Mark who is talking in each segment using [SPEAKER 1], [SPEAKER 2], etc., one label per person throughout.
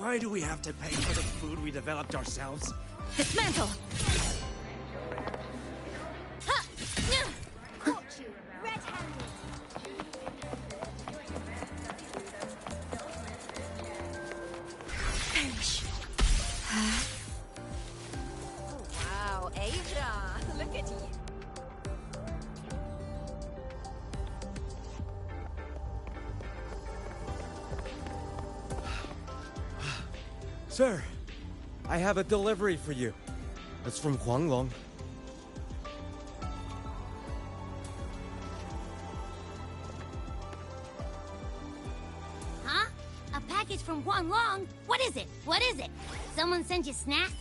[SPEAKER 1] Why do we have to pay for the food we developed ourselves?
[SPEAKER 2] Dismantle! Ha!
[SPEAKER 3] Caught you, red-handed.
[SPEAKER 2] Perish.
[SPEAKER 3] Oh, wow, Avra, look at you.
[SPEAKER 1] Sir, I have a delivery for you. It's from Huanglong.
[SPEAKER 2] Huh? A package from Yangyang? What is it? What is it? Someone sent you snacks?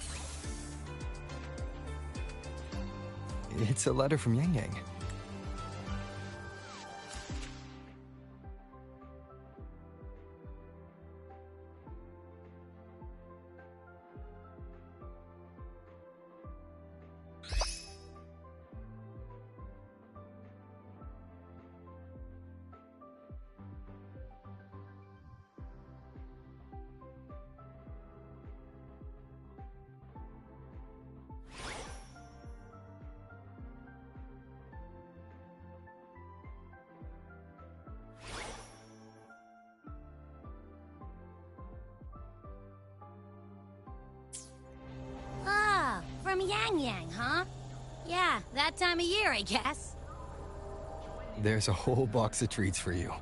[SPEAKER 4] It's a letter from Yangyang.
[SPEAKER 2] Ah, from Yangyang, huh? Yeah, that time of year, I guess.
[SPEAKER 4] There's a whole box of treats for you.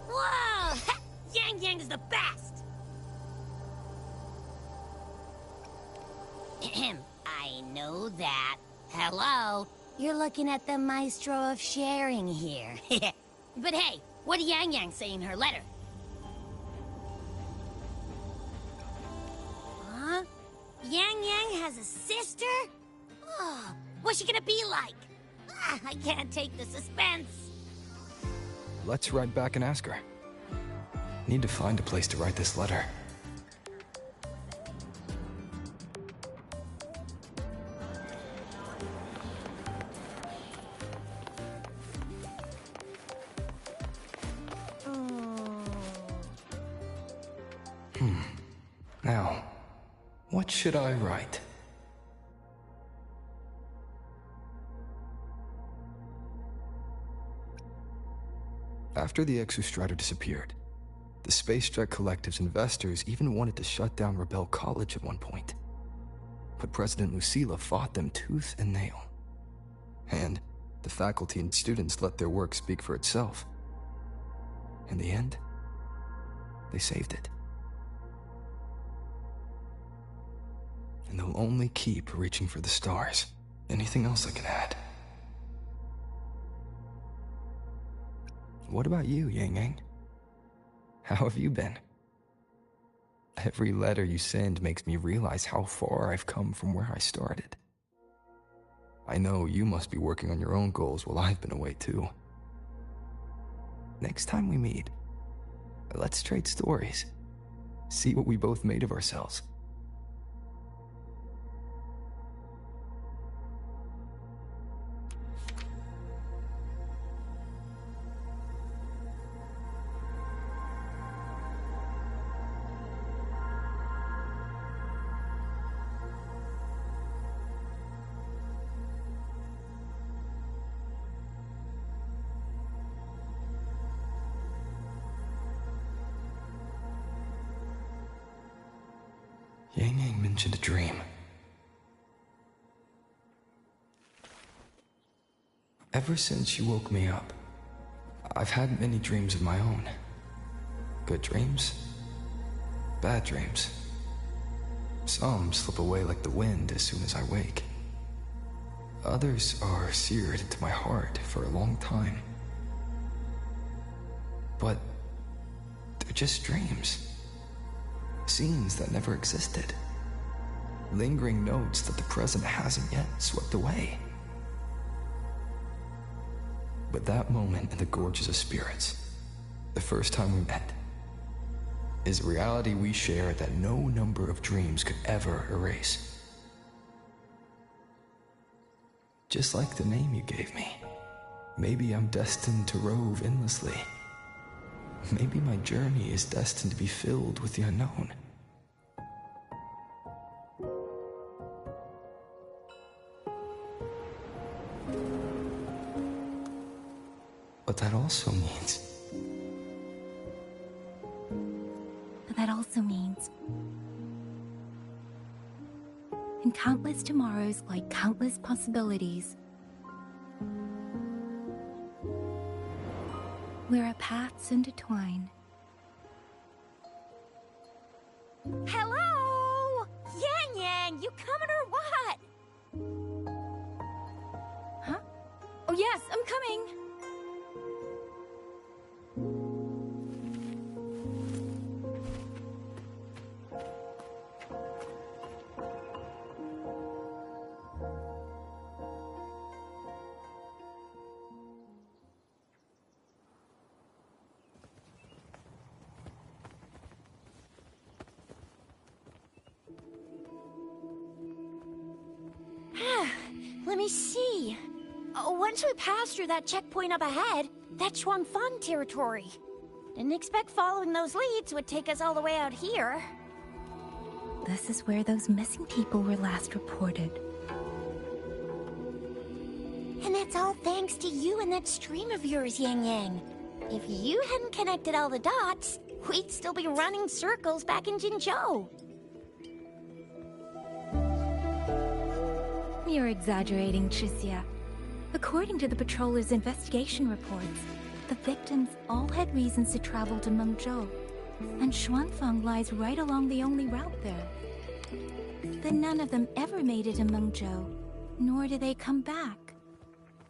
[SPEAKER 2] Whoa! Yangyang is the best! Ahem, I know that. Hello? You're looking at the maestro of sharing here. But hey, what did Yangyang say in her letter? Huh? Yangyang has a sister? Oh, what's she gonna be like? Ah, I can't take the suspense.
[SPEAKER 4] Let's write back and ask her. Need to find a place to write this letter. Now, what should I write? After the Exostrator disappeared, the Space Trek Collective's investors even wanted to shut down Rebel College at one point. But President Lucilla fought them tooth and nail. And the faculty and students let their work speak for itself. In the end, they saved it. And they'll only keep reaching for the stars. Anything else I can add? What about you, Yangyang? How have you been? Every letter you send makes me realize how far I've come from where I started. I know you must be working on your own goals while I've been away too. Next time we meet, let's trade stories. See what we both made of ourselves. Yangyang mentioned a dream. Ever since you woke me up, I've had many dreams of my own. Good dreams, bad dreams. Some slip away like the wind as soon as I wake. Others are seared into my heart for a long time. But they're just dreams. Scenes that never existed. Lingering notes that the present hasn't yet swept away. But that moment in the Gorges of Spirits, the first time we met, is a reality we share that no number of dreams could ever erase. Just like the name you gave me, maybe I'm destined to rove endlessly. Maybe my journey is destined to be filled with the unknown. But that also means...
[SPEAKER 5] And countless tomorrows like countless possibilities, where our paths intertwine.
[SPEAKER 3] Hello? Yangyang, you coming or what?
[SPEAKER 5] Huh? Oh yes, I'm coming!
[SPEAKER 3] Let me see. Once we pass through that checkpoint up ahead, that's Wuthering territory. Didn't expect following those leads would take us all the way out here.
[SPEAKER 5] This is where those missing people were last reported.
[SPEAKER 3] And that's all thanks to you and that stream of yours, Yangyang. If you hadn't connected all the dots, we'd still be running circles back in Jinzhou.
[SPEAKER 5] You're exaggerating, Chixia. According to the patroller's investigation reports, the victims all had reasons to travel to Mengzhou, and Xuanfeng lies right along the only route there. Then none of them ever made it to Mengzhou, nor do they come back.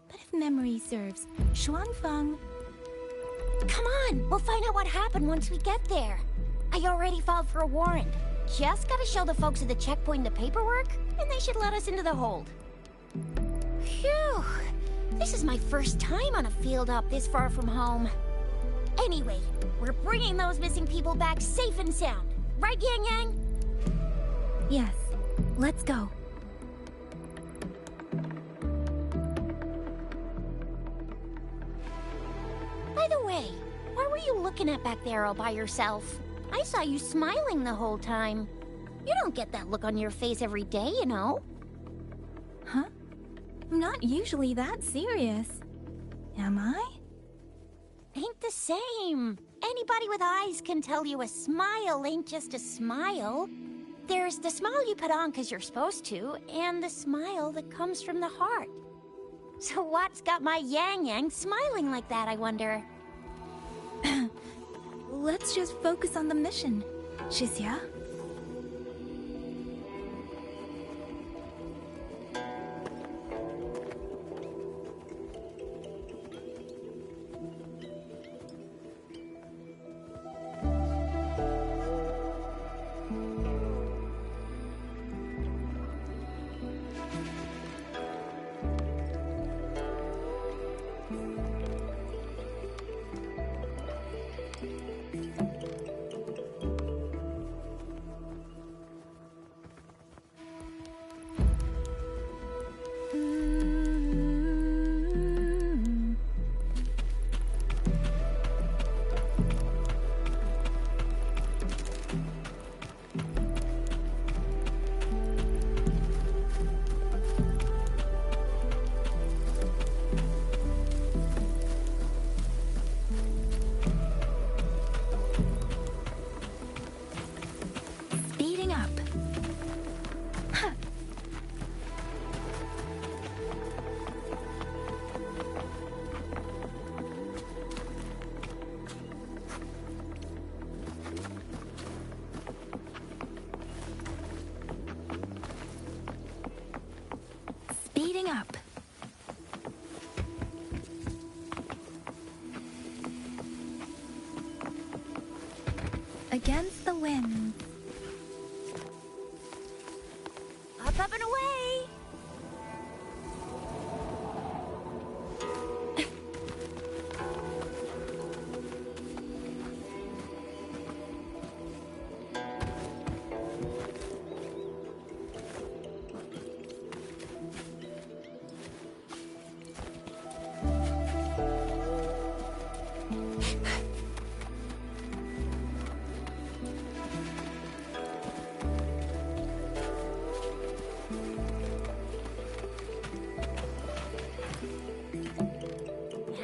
[SPEAKER 5] But if memory serves, Xuanfeng...
[SPEAKER 3] Come on, we'll find out what happened once we get there. I already filed for a warrant. Just gotta show the folks at the checkpoint the paperwork, and they should let us into the hold. Phew! This is my first time on a field op this far from home. Anyway, we're bringing those missing people back safe and sound. Right, Yangyang?
[SPEAKER 5] Yes, let's go.
[SPEAKER 3] By the way, what were you looking at back there all by yourself? I saw you smiling the whole time. You don't get that look on your face every day, you know.
[SPEAKER 5] Huh? I'm not usually that serious. Am I?
[SPEAKER 3] Ain't the same. Anybody with eyes can tell you a smile ain't just a smile. There's the smile you put on because you're supposed to, and the smile that comes from the heart. So what's got my Yangyang smiling like that, I wonder?
[SPEAKER 5] Let's just focus on the mission, Chixia. Speeding up. Against the wind.
[SPEAKER 3] Up, up, and away!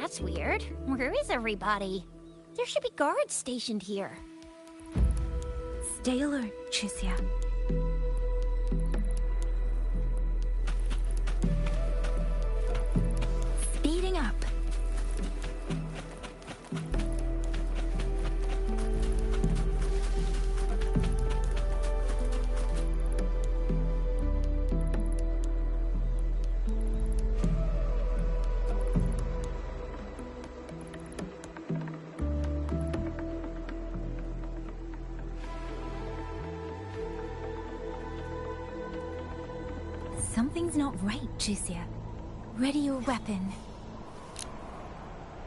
[SPEAKER 3] That's weird. Where is everybody? There should be guards stationed here.
[SPEAKER 5] Stay alert, Chixia. Speeding up. Something's not right, Chixia. Ready your weapon.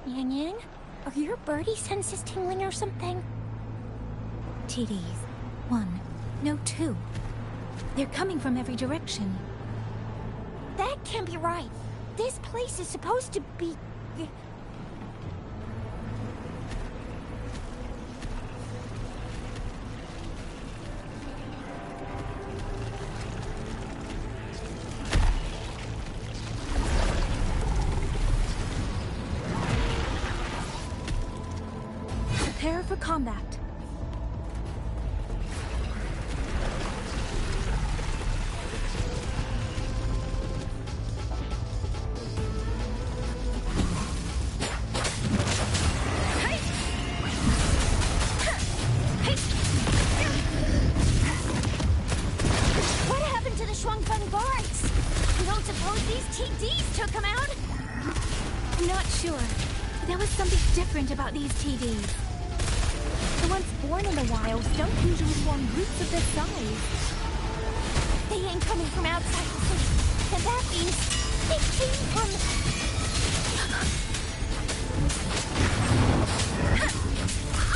[SPEAKER 3] Yangyang? Are your birdie senses tingling or something?
[SPEAKER 5] TDs. 1. No, 2. They're coming from every direction.
[SPEAKER 3] That can't be right. This place is supposed to be...
[SPEAKER 5] Prepare for combat.
[SPEAKER 3] What happened to the Shuangfeng guards? You don't suppose these TDs took them out?
[SPEAKER 5] I'm not sure. There was something different about these TDs.
[SPEAKER 3] The ones born in the wilds don't usually form groups of this size. They ain't coming from outside the city, and that means they came from...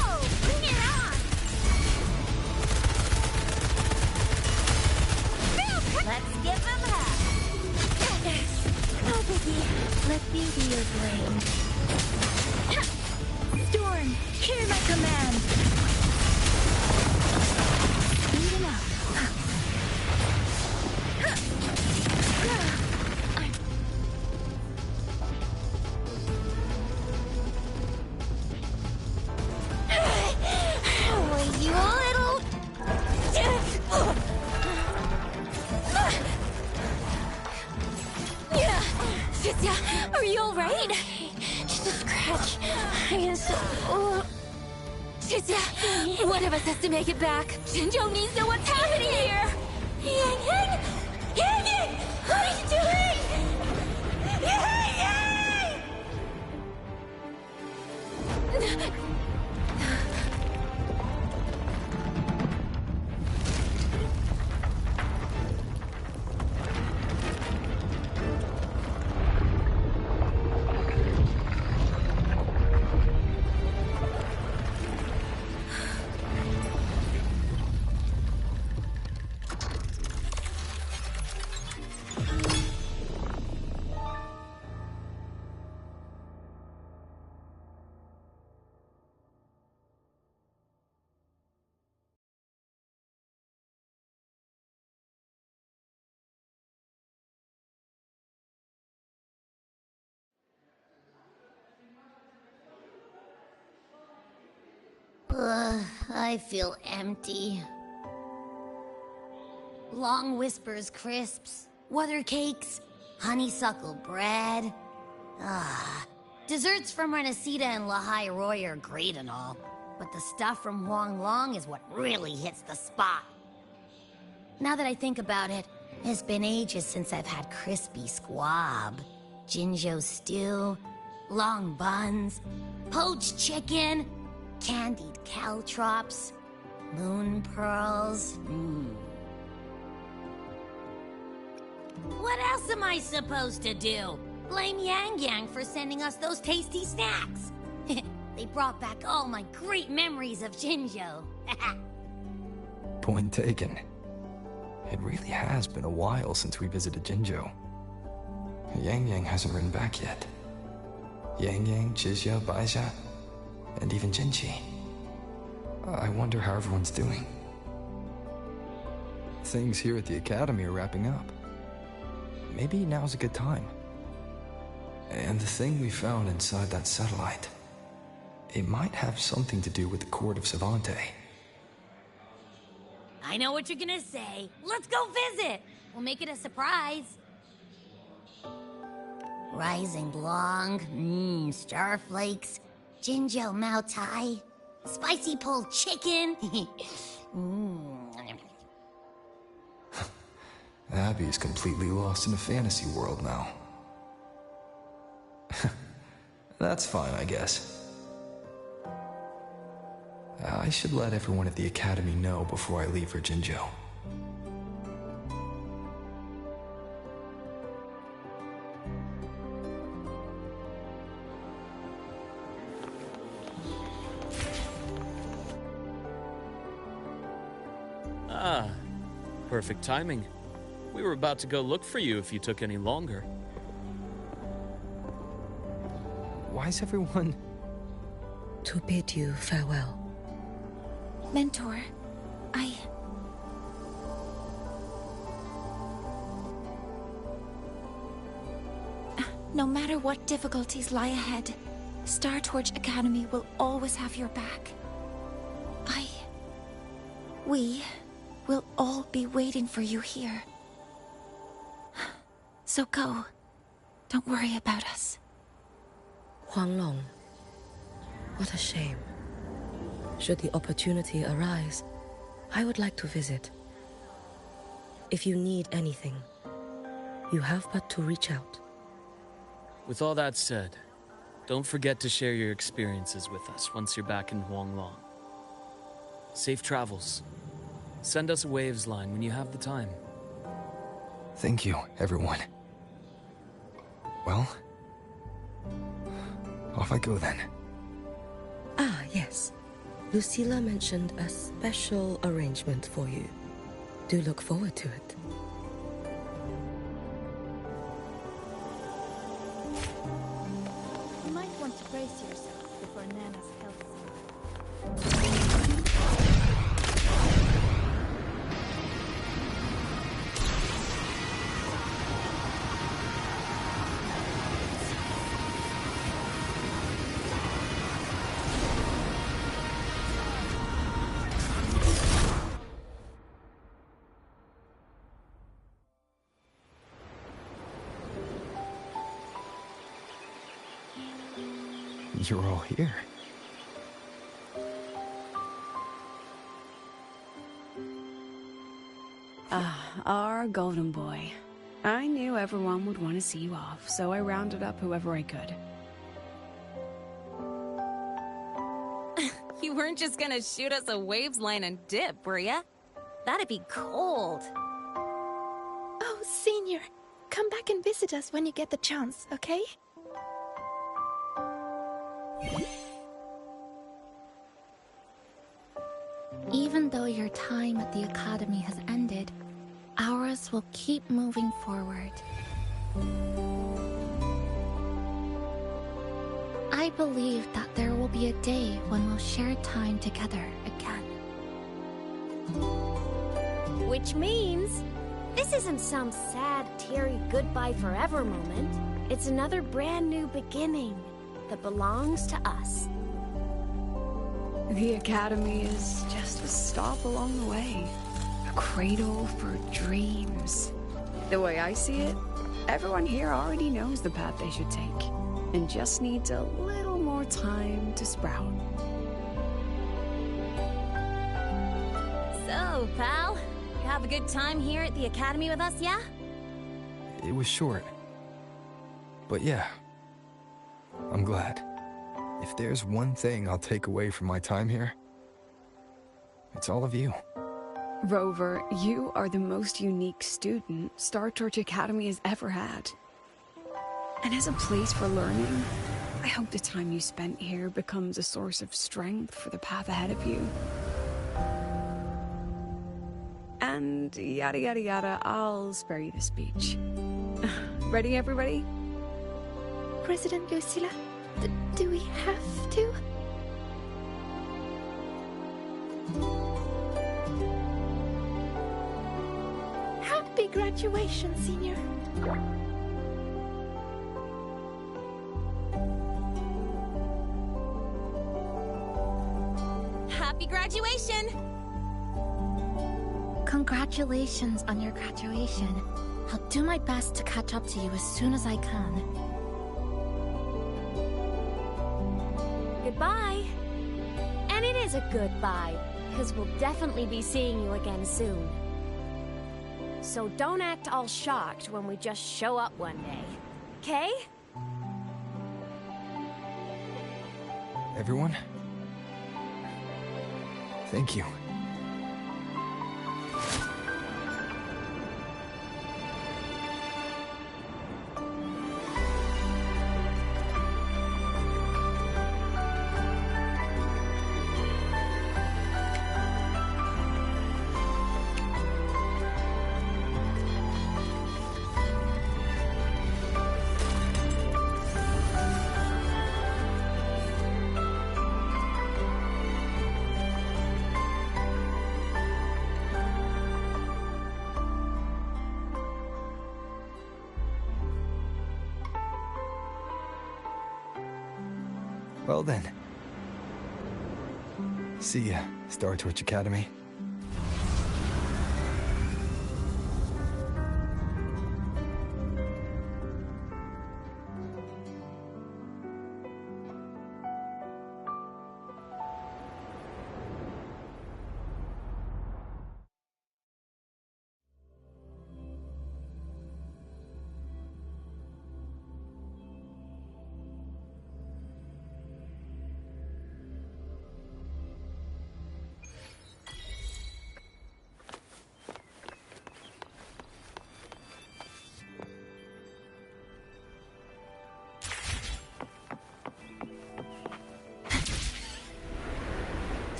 [SPEAKER 3] Oh, bring it on! Let's give them hell! No biggie.
[SPEAKER 5] Let me be your blade. Storm, hear my command! Speeding up.
[SPEAKER 3] Oh, you little...
[SPEAKER 5] Chixia, are you alright?
[SPEAKER 3] Just a scratch. I am so...
[SPEAKER 5] Chixia, one of us has to make it back. Jinzhou needs to know what's happening here!
[SPEAKER 3] Yangyang! Yangyang! What are you doing? Yangyang!
[SPEAKER 2] I feel empty. Long Whispers crisps, Wuthering cakes, honeysuckle bread. Desserts from Renacita and Lahai Roy are great and all, but the stuff from Huang Long is what really hits the spot. Now that I think about it, it's been ages since I've had crispy squab, Jinzhou stew, long buns, poached chicken, candied caltrops, moon pearls. What else am I supposed to do? Blame Yangyang for sending us those tasty snacks. They brought back all my great memories of Jinzhou.
[SPEAKER 4] Point taken. It really has been a while since we visited Jinzhou. Yangyang hasn't written back yet. Yangyang, Chixia, Baixia, and even Jinji. I wonder how everyone's doing. Things here at the academy are wrapping up. Maybe now's a good time. And the thing we found inside that satellite, it might have something to do with the court of Savante.
[SPEAKER 2] I know what you're gonna say. Let's go visit! We'll make it a surprise. Rising Blong, starflakes, Jinjo Mao Tai, spicy pulled chicken.
[SPEAKER 4] Abby is completely lost in a fantasy world now. That's fine, I guess. I should let everyone at the Academy know before I leave for Jinjo.
[SPEAKER 6] Ah, perfect timing. We were about to go look for you if you took any longer.
[SPEAKER 4] Why's everyone...
[SPEAKER 7] To bid you farewell.
[SPEAKER 5] Mentor, No matter what difficulties lie ahead, Star Torch Academy will always have your back. We will all be waiting for you here. So go. Don't worry about us.
[SPEAKER 7] Huanglong. What a shame. Should the opportunity arise, I would like to visit. If you need anything, you have but to reach out.
[SPEAKER 6] With all that said, don't forget to share your experiences with us once you're back in Huanglong. Safe travels. Send us a waves line when you have the time.
[SPEAKER 4] Thank you, everyone. Well, off I go then.
[SPEAKER 7] Ah, yes. Lucilla mentioned a special arrangement for you. Do look forward to it.
[SPEAKER 5] You might want to brace yourself before Nana's health.
[SPEAKER 4] You're all here.
[SPEAKER 8] Our golden boy. I knew everyone would want to see you off, so I rounded up whoever I could.
[SPEAKER 9] You weren't just gonna shoot us a waves line and dip, were ya? That'd be cold.
[SPEAKER 5] Oh, Senior, come back and visit us when you get the chance, okay? Even though your time at the Academy has ended, ours will keep moving forward. I believe that there will be a day when we'll share time together again.
[SPEAKER 3] Which means, this isn't some sad, teary goodbye forever moment. It's another brand new beginning that belongs to us.
[SPEAKER 8] The Academy is just a stop along the way. A cradle for dreams. The way I see it, everyone here already knows the path they should take, and just needs a little more time to sprout.
[SPEAKER 2] So, pal, you have a good time here at the Academy with us, yeah?
[SPEAKER 4] It was short. But yeah, I'm glad. If there's one thing I'll take away from my time here, it's all of you.
[SPEAKER 8] Rover, you are the most unique student Star Torch Academy has ever had. And as a place for learning, I hope the time you spent here becomes a source of strength for the path ahead of you. And yada yada yada, I'll spare you the speech. Ready, everybody?
[SPEAKER 5] President Lucilla, do we have to? Happy graduation, Senior.
[SPEAKER 9] Happy graduation!
[SPEAKER 5] Congratulations on your graduation. I'll do my best to catch up to you as soon as I can.
[SPEAKER 3] Goodbye. And it is a goodbye, because we'll definitely be seeing you again soon. So don't act all shocked when we just show up one day. Okay?
[SPEAKER 4] Everyone? Thank you. Well then. See ya, Star Torch Academy.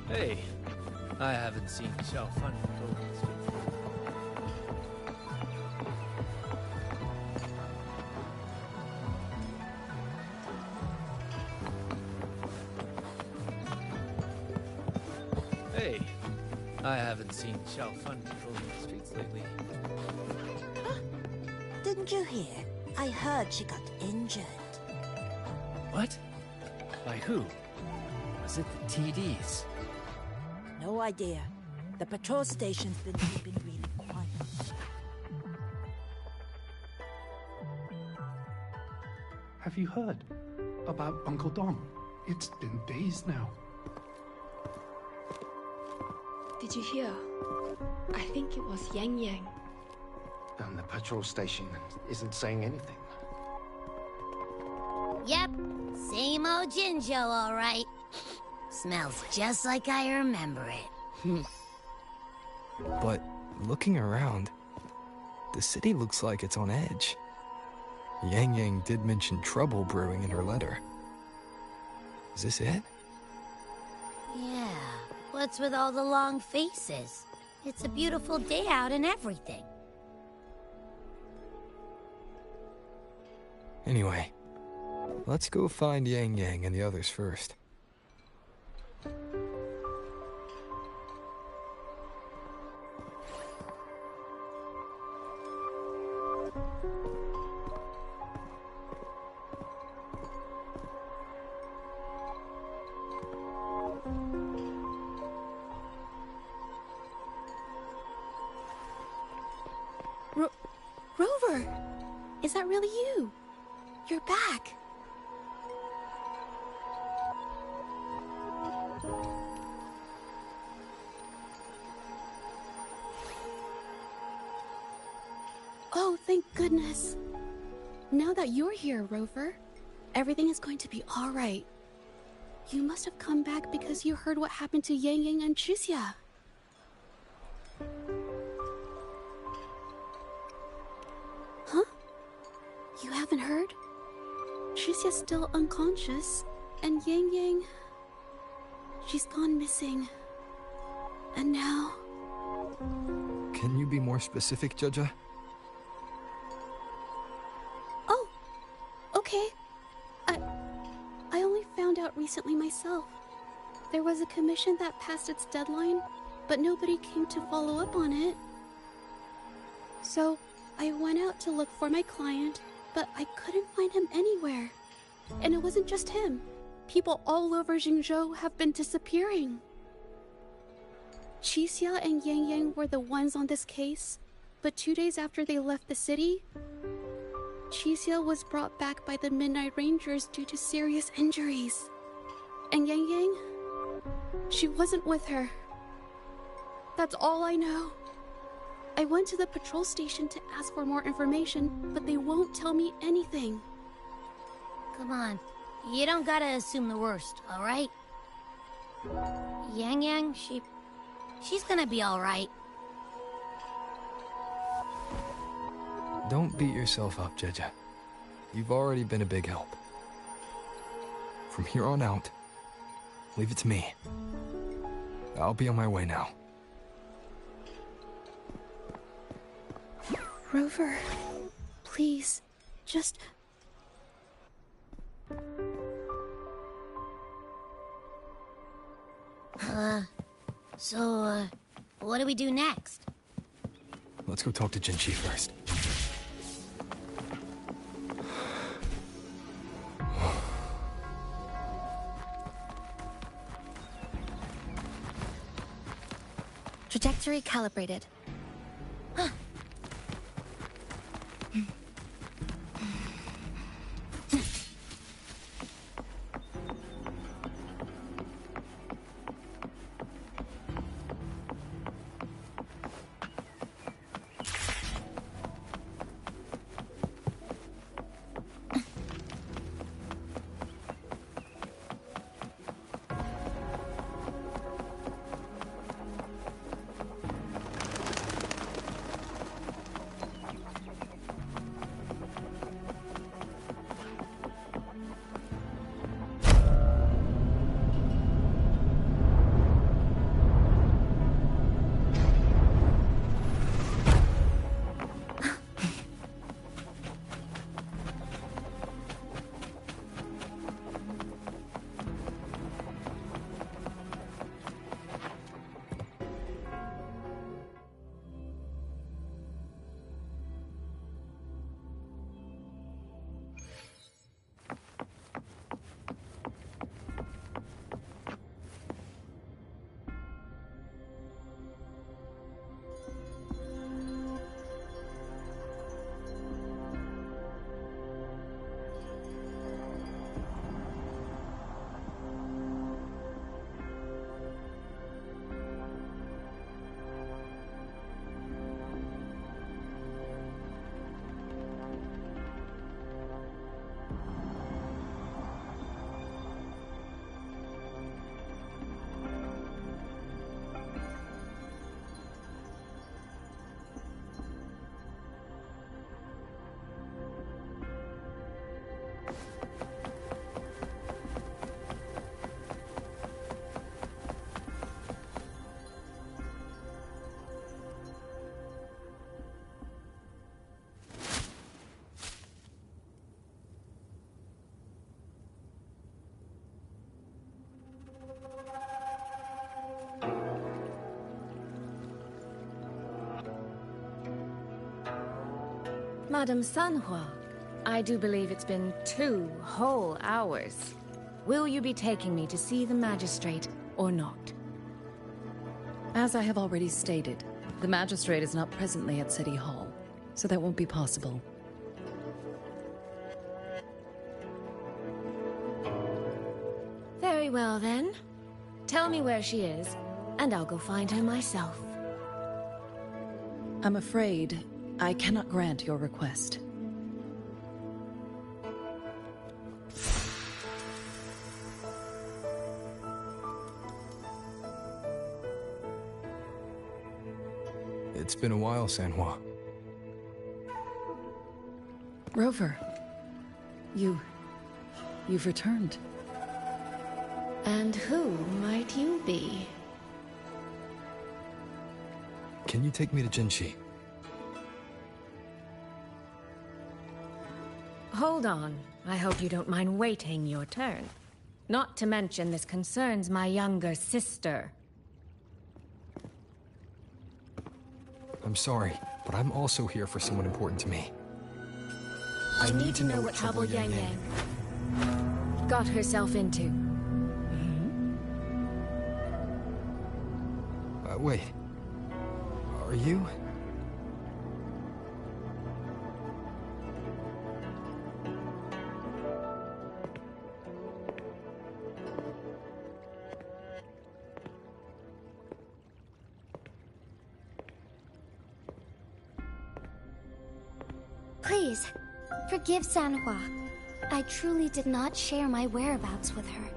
[SPEAKER 10] Hey, I haven't seen Xiao Fan patrol the streets. Hey, I haven't seen Xiao Fan patrolling the streets lately.
[SPEAKER 11] Didn't you hear? I heard she got injured.
[SPEAKER 10] What? By who? Was it the TDs?
[SPEAKER 11] No idea. The patrol station's been keeping really quiet.
[SPEAKER 12] Have you heard about Uncle Dom? It's been days now.
[SPEAKER 13] Did you hear? I think it was Yangyang.
[SPEAKER 14] And the patrol station isn't saying anything.
[SPEAKER 2] Yep, same old Jinjo, all right. Smells just like I remember it.
[SPEAKER 4] But looking around, the city looks like it's on edge. Yangyang did mention trouble brewing in her letter. Is this it?
[SPEAKER 2] Yeah, what's with all the long faces? It's a beautiful day out and everything.
[SPEAKER 4] Anyway, let's go find Yangyang and the others first.
[SPEAKER 5] Rover! Is that really you? You're back! Oh, thank goodness. Now that you're here, Rover, everything is going to be alright. You must have come back because you heard what happened to Yangyang and Tricia. Huh? You haven't heard?
[SPEAKER 15] Chisia's still unconscious, and Yangyang... she's gone missing. And now...
[SPEAKER 4] Can you be more specific, Jaja?
[SPEAKER 15] Oh, okay. I only found out recently myself. There was a commission that passed its deadline, but nobody came to follow up on it. So, I went out to look for my client, but I couldn't find him anywhere. And it wasn't just him. People all over Jingzhou have been disappearing. Chixia and Yangyang were the ones on this case, but 2 days after they left the city, Chixia was brought back by the Midnight Rangers due to serious injuries. And Yangyang, she wasn't with her. That's all I know. I went to the patrol station to ask for more information, but they won't tell me anything.
[SPEAKER 2] Come on. You don't gotta assume the worst, alright? Yangyang, she's gonna be alright.
[SPEAKER 4] Don't beat yourself up, Jaja. You've already been a big help. From here on out, leave it to me. I'll be on my way now.
[SPEAKER 15] Rover, please, just...
[SPEAKER 2] So, what do we do next?
[SPEAKER 4] Let's go talk to Jinchi first.
[SPEAKER 3] Trajectory calibrated.
[SPEAKER 16] Madame Sanhua, I do believe it's been 2 whole hours. Will you be taking me to see the magistrate or not?
[SPEAKER 17] As I have already stated, the magistrate is not presently at City Hall, so that won't be possible.
[SPEAKER 16] Very well then. Tell me where she is, and I'll go find her myself.
[SPEAKER 17] I'm afraid I cannot grant your request.
[SPEAKER 4] It's been a while, Sanhua.
[SPEAKER 17] Rover, you you've returned.
[SPEAKER 16] And who might you be?
[SPEAKER 4] Can you take me to Jinchi?
[SPEAKER 16] Hold on. I hope you don't mind waiting your turn. Not to mention this concerns my younger sister.
[SPEAKER 4] I'm sorry, but I'm also here for someone important to me.
[SPEAKER 16] I need to know what trouble Yangyang got herself into.
[SPEAKER 4] Wait. Are you?
[SPEAKER 3] Please, forgive Sanhua. I truly did not share my whereabouts with her.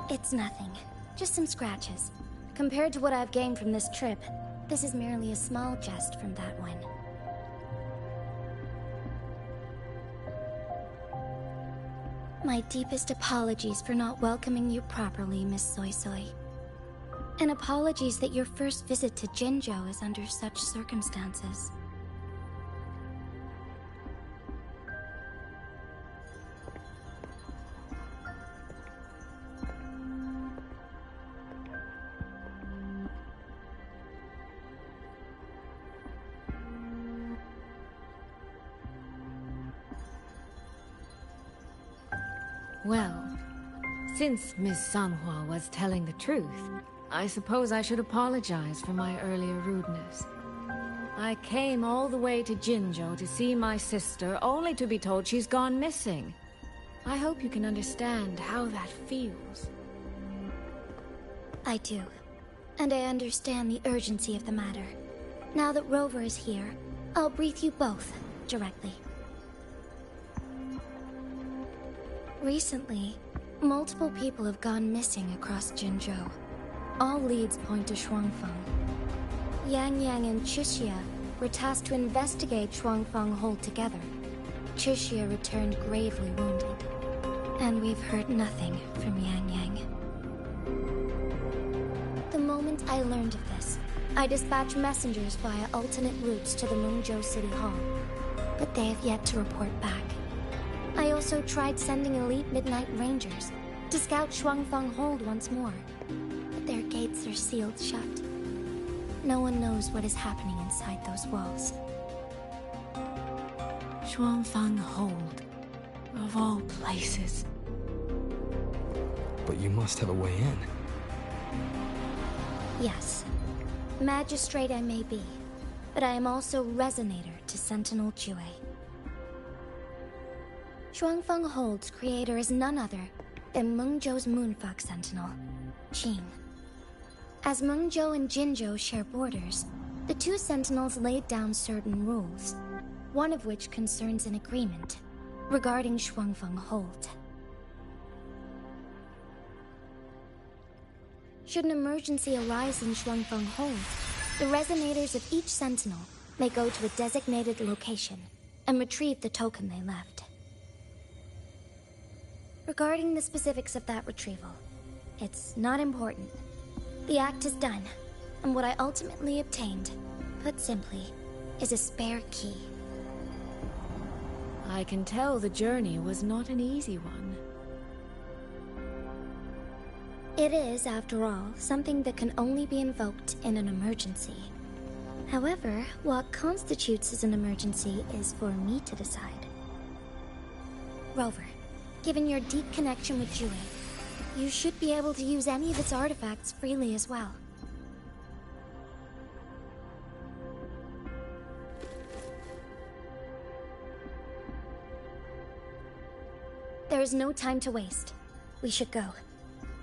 [SPEAKER 3] It's nothing. Just some scratches. Compared to what I've gained from this trip, this is merely a small jest from that one. My deepest apologies for not welcoming you properly, Miss Soy Soy. And apologies that your first visit to Jinzhou is under such circumstances.
[SPEAKER 16] Well, since Miss Sanhua was telling the truth, I suppose I should apologize for my earlier rudeness. I came all the way to Jinzhou to see my sister, only to be told she's gone missing. I hope you can understand how that feels.
[SPEAKER 3] I do. And I understand the urgency of the matter. Now that Rover is here, I'll brief you both directly. Recently, multiple people have gone missing across Jinzhou. All leads point to Shuangfeng. Yangyang and Chixia were tasked to investigate Shuangfeng Hold together. Chixia returned gravely wounded, and we've heard nothing from Yangyang. The moment I learned of this, I dispatched messengers via alternate routes to the Mengzhou City Hall, but they have yet to report back. I also tried sending elite Midnight Rangers to scout Shuangfeng Hold once more, but their gates are sealed shut. No one knows what is happening inside those walls.
[SPEAKER 16] Shuangfeng Hold, of all places.
[SPEAKER 4] But you must have a way in.
[SPEAKER 3] Yes. Magistrate I may be, but I am also Resonator to Sentinel Jue. Shuangfeng Hold's creator is none other than Mengzhou's Moonfuck Sentinel, Qing. As Mengzhou and Jinzhou share borders, the two Sentinels laid down certain rules, one of which concerns an agreement regarding Shuangfeng Hold. Should an emergency arise in Shuangfeng Hold, the resonators of each Sentinel may go to a designated location and retrieve the token they left. Regarding the specifics of that retrieval, it's not important. The act is done, and what I ultimately obtained, put simply, is a spare key.
[SPEAKER 16] I can tell the journey was not an easy one.
[SPEAKER 3] It is, after all, something that can only be invoked in an emergency. However, what constitutes as an emergency is for me to decide. Rover, given your deep connection with Jue, you should be able to use any of its artifacts freely as well. There is no time to waste. We should go.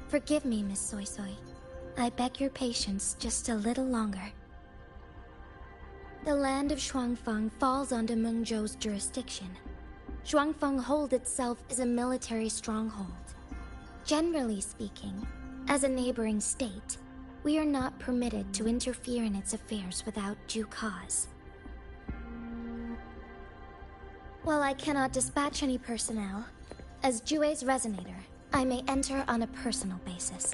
[SPEAKER 3] Forgive me, Miss Soy Soy. I beg your patience just a little longer. The land of Shuangfeng falls under Mengzhou's jurisdiction. Shuangfeng Hold itself is a military stronghold. Generally speaking, as a neighboring state, we are not permitted to interfere in its affairs without due cause. While I cannot dispatch any personnel, as Jue's resonator, I may enter on a personal basis.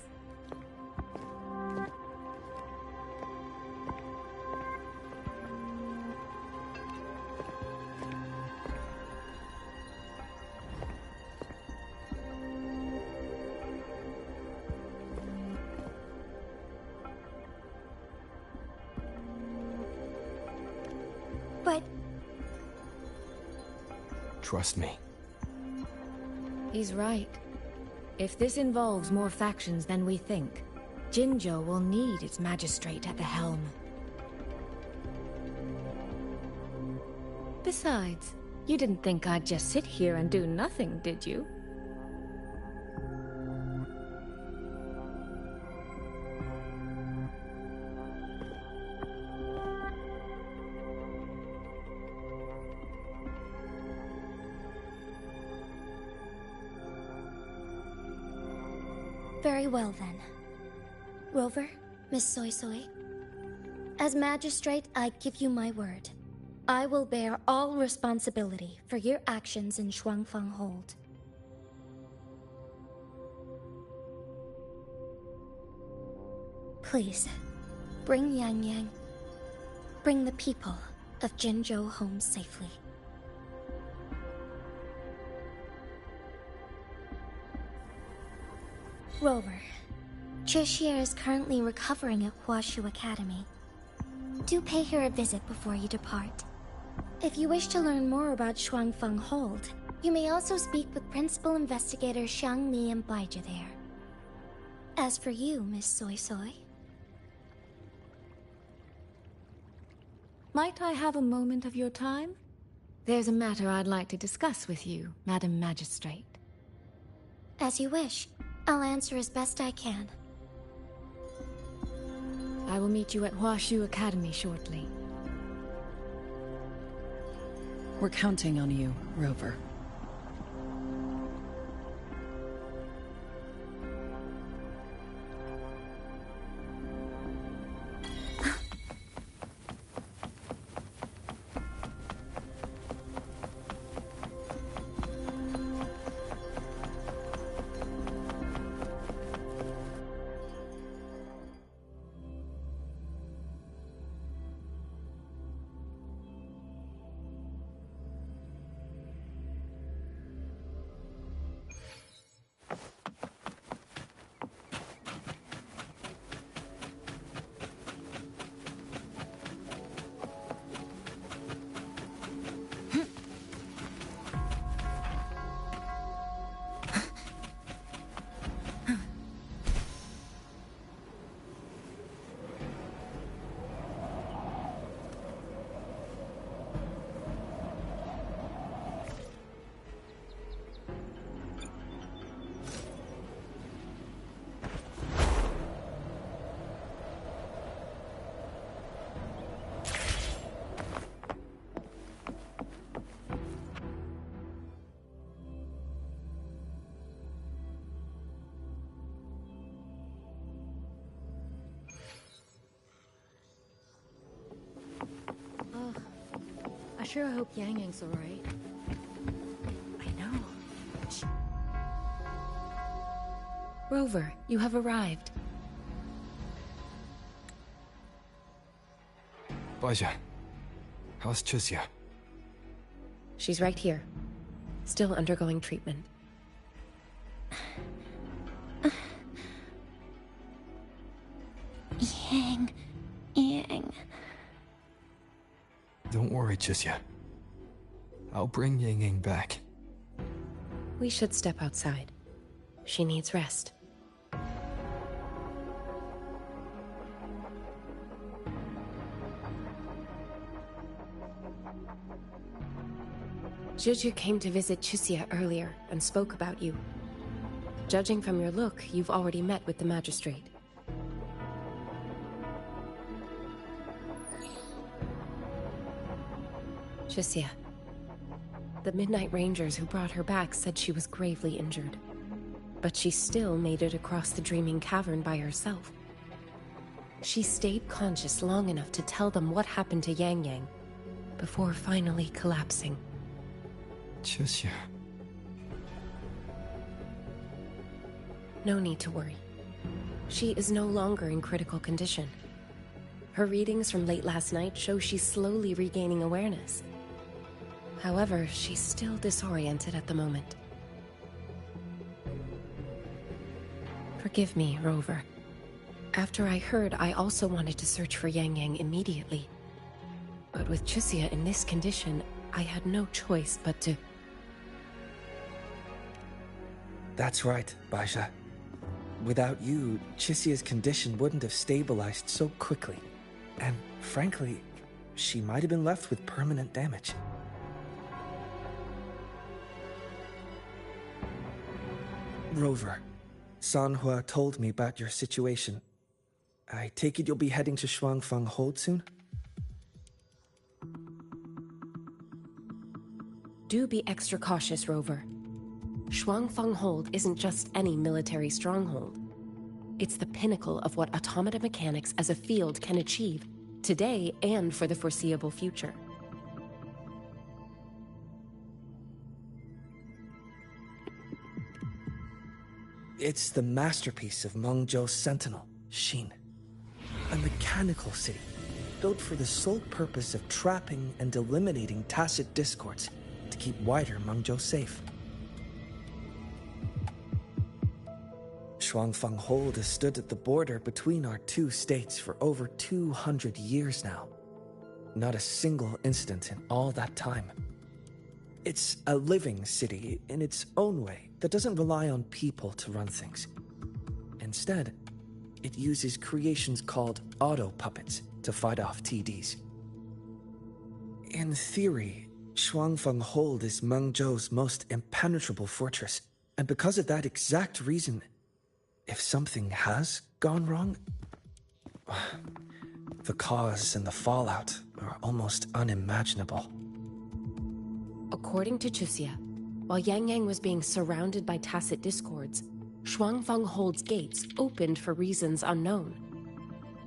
[SPEAKER 3] But...
[SPEAKER 4] Trust me.
[SPEAKER 16] He's right. If this involves more factions than we think, Jinzhou will need its magistrate at the helm. Besides, you didn't think I'd just sit here and do nothing, did you?
[SPEAKER 3] Very well then. Rover, Miss Soy Soy. As magistrate, I give you my word. I will bear all responsibility for your actions in Shuangfeng Hold. Please, bring Yangyang. Bring the people of Jinzhou home safely. Rover, Chixia is currently recovering at Huashu Academy. Do pay her a visit before you depart. If you wish to learn more about Shuangfeng Hold, you may also speak with Principal Investigator Xiang Li and Baizhi there. As for you, Miss Soy Soy...
[SPEAKER 16] Might I have a moment of your time? There's a matter I'd like to discuss with you, Madam Magistrate.
[SPEAKER 3] As you wish. I'll answer as best I can.
[SPEAKER 16] I will meet you at Huashu Academy shortly.
[SPEAKER 17] We're counting on you, Rover.
[SPEAKER 16] I sure hope Yangyang's alright. I know. Rover, you have arrived.
[SPEAKER 4] Baizhi, how's Chixia?
[SPEAKER 18] She's right here. Still undergoing treatment.
[SPEAKER 3] Yang.
[SPEAKER 4] Don't worry, Chixia. I'll bring Yangyang back.
[SPEAKER 18] We should step outside. She needs rest. Juju came to visit Chixia earlier and spoke about you. Judging from your look, you've already met with the magistrate. Chixia. The Midnight Rangers who brought her back said she was gravely injured. But she still made it across the Dreaming Cavern by herself. She stayed conscious long enough to tell them what happened to Yangyang, before finally collapsing.
[SPEAKER 4] Chixia.
[SPEAKER 18] No need to worry. She is no longer in critical condition. Her readings from late last night show she's slowly regaining awareness. However, she's still disoriented at the moment. Forgive me, Rover. After I heard, I also wanted to search for Yangyang immediately. But with Chixia in this condition, I had no choice but to...
[SPEAKER 19] That's right, Baisha. Without you, Chixia's condition wouldn't have stabilized so quickly. And frankly, she might have been left with permanent damage. Rover, Sanhua told me about your situation. I take it you'll be heading to Shuangfang Hold soon?
[SPEAKER 18] Do be extra cautious, Rover. Shuangfang Hold isn't just any military stronghold. It's the pinnacle of what automata mechanics as a field can achieve, today and for the foreseeable future.
[SPEAKER 19] It's the masterpiece of Mengzhou's sentinel, Xin. A mechanical city, built for the sole purpose of trapping and eliminating tacit discords to keep wider Mengzhou safe. Shuangfang Hold has stood at the border between our two states for over 200 years now. Not a single incident in all that time. It's a living city in its own way that doesn't rely on people to run things. Instead, it uses creations called auto-puppets to fight off TDs. In theory, Shuangfang Hold is Mengzhou's most impenetrable fortress, and because of that exact reason, if something has gone wrong, the cause and the fallout are almost unimaginable.
[SPEAKER 18] According to Chixia, while Yangyang was being surrounded by tacit discords, Shuangfang Hold's gates opened for reasons unknown.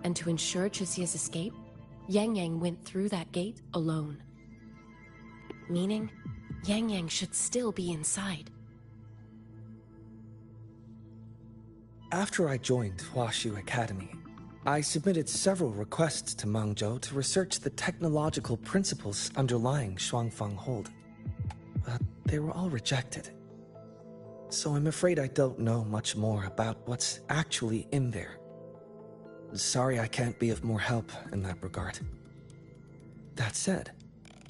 [SPEAKER 18] And to ensure Chixia's escape, Yangyang went through that gate alone. Meaning, Yangyang should still be inside.
[SPEAKER 19] After I joined Huaxu Academy, I submitted several requests to Mengzhou to research the technological principles underlying Shuangfang Hold. But they were all rejected. So I'm afraid I don't know much more about what's actually in there. Sorry I can't be of more help in that regard. That said,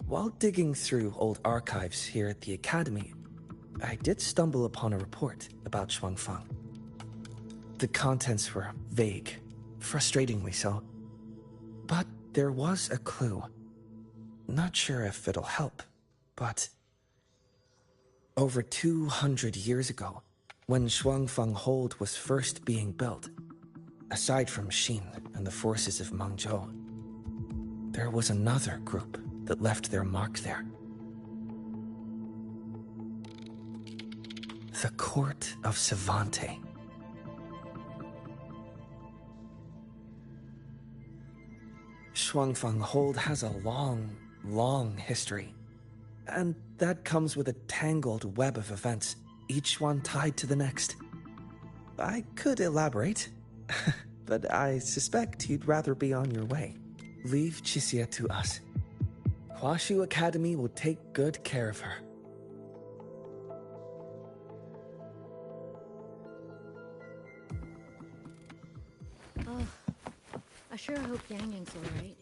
[SPEAKER 19] while digging through old archives here at the Academy, I did stumble upon a report about Shuangfang. The contents were vague, frustratingly so. But there was a clue. Not sure if it'll help, but... Over 200 years ago, when Shuangfang Hold was first being built, aside from Xin and the forces of Mengzhou, there was another group that left their mark there. The Court of Savante. Shuangfang Hold has a long, long history. And that comes with a tangled web of events, each one tied to the next. I could elaborate, but I suspect you'd rather be on your way. Leave Chixia to us. Huaxu Academy will take good care of her.
[SPEAKER 5] Oh, I sure hope Yangyang's alright.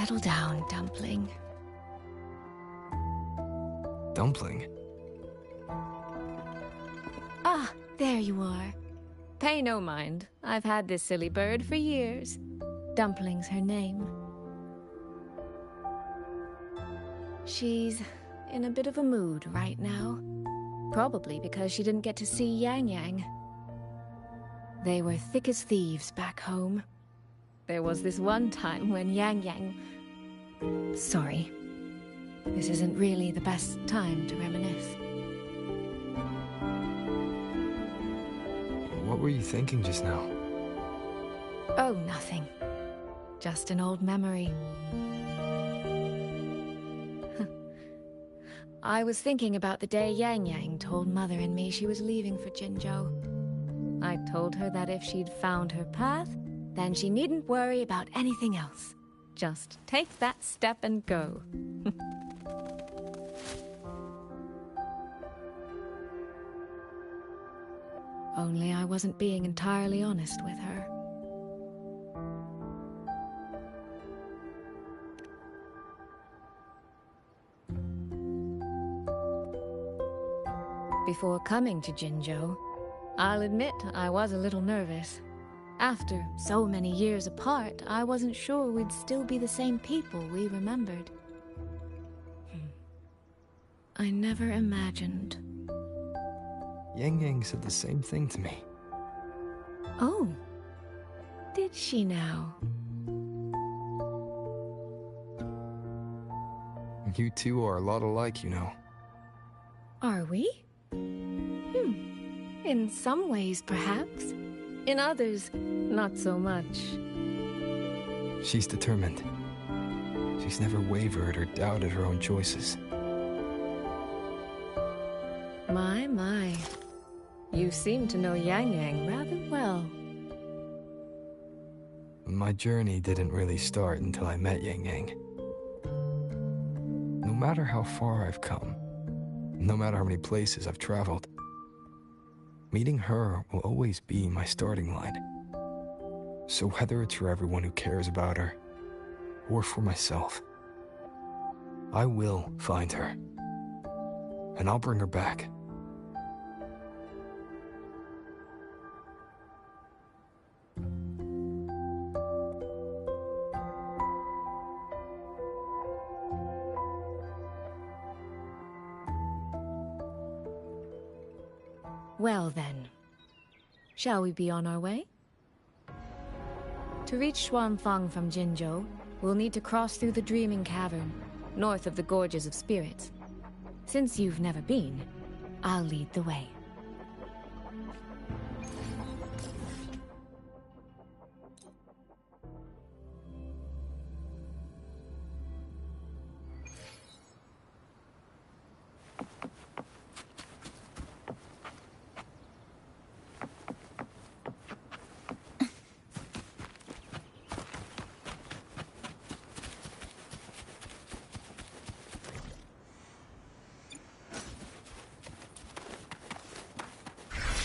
[SPEAKER 16] Settle down, Dumpling.
[SPEAKER 4] Dumpling?
[SPEAKER 16] Ah, there you are. Pay no mind. I've had this silly bird for years. Dumpling's her name. She's in a bit of a mood right now. Probably because she didn't get to see Yangyang. They were thick as thieves back home. There was this one time when Yangyang... Sorry. This isn't really the best time to reminisce.
[SPEAKER 4] What were you thinking just now?
[SPEAKER 16] Oh, nothing. Just an old memory. I was thinking about the day Yangyang told Mother and me she was leaving for Jinzhou. I told her that if she'd found her path, then she needn't worry about anything else. Just take that step and go. Only I wasn't being entirely honest with her. Before coming to Jinzhou, I'll admit I was a little nervous. After so many years apart, I wasn't sure we'd still be the same people we remembered. I never imagined.
[SPEAKER 4] Yangyang said the same thing to me.
[SPEAKER 16] Oh, did she now?
[SPEAKER 4] You two are a lot alike, you know.
[SPEAKER 16] Are we? In some ways, perhaps. In others, not so much.
[SPEAKER 4] She's determined. She's never wavered or doubted her own choices.
[SPEAKER 16] My. You seem to know Yangyang rather well.
[SPEAKER 4] My journey didn't really start until I met Yangyang. No matter how far I've come, no matter how many places I've traveled, meeting her will always be my starting line. So whether it's for everyone who cares about her, or for myself, I will find her. And I'll bring her back.
[SPEAKER 16] Well then, shall we be on our way? To reach Xuanfang from Jinzhou, we'll need to cross through the Dreaming Cavern, north of the Gorges of Spirits. Since you've never been, I'll lead the way.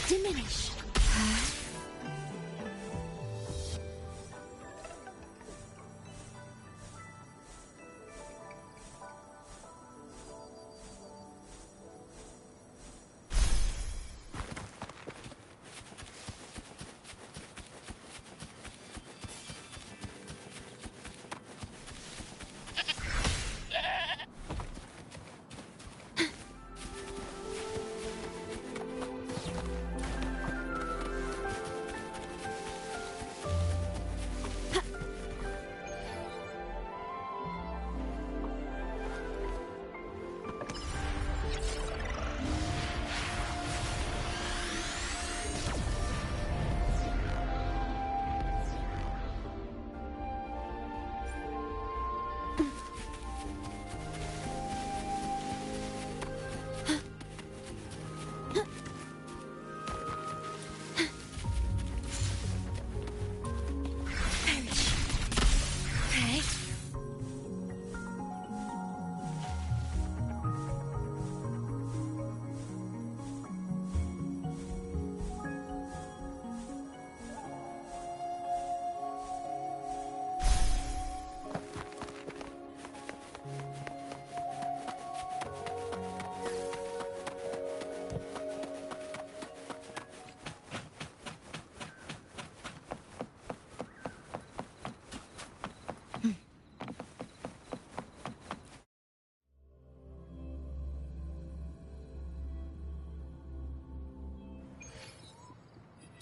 [SPEAKER 3] Diminish.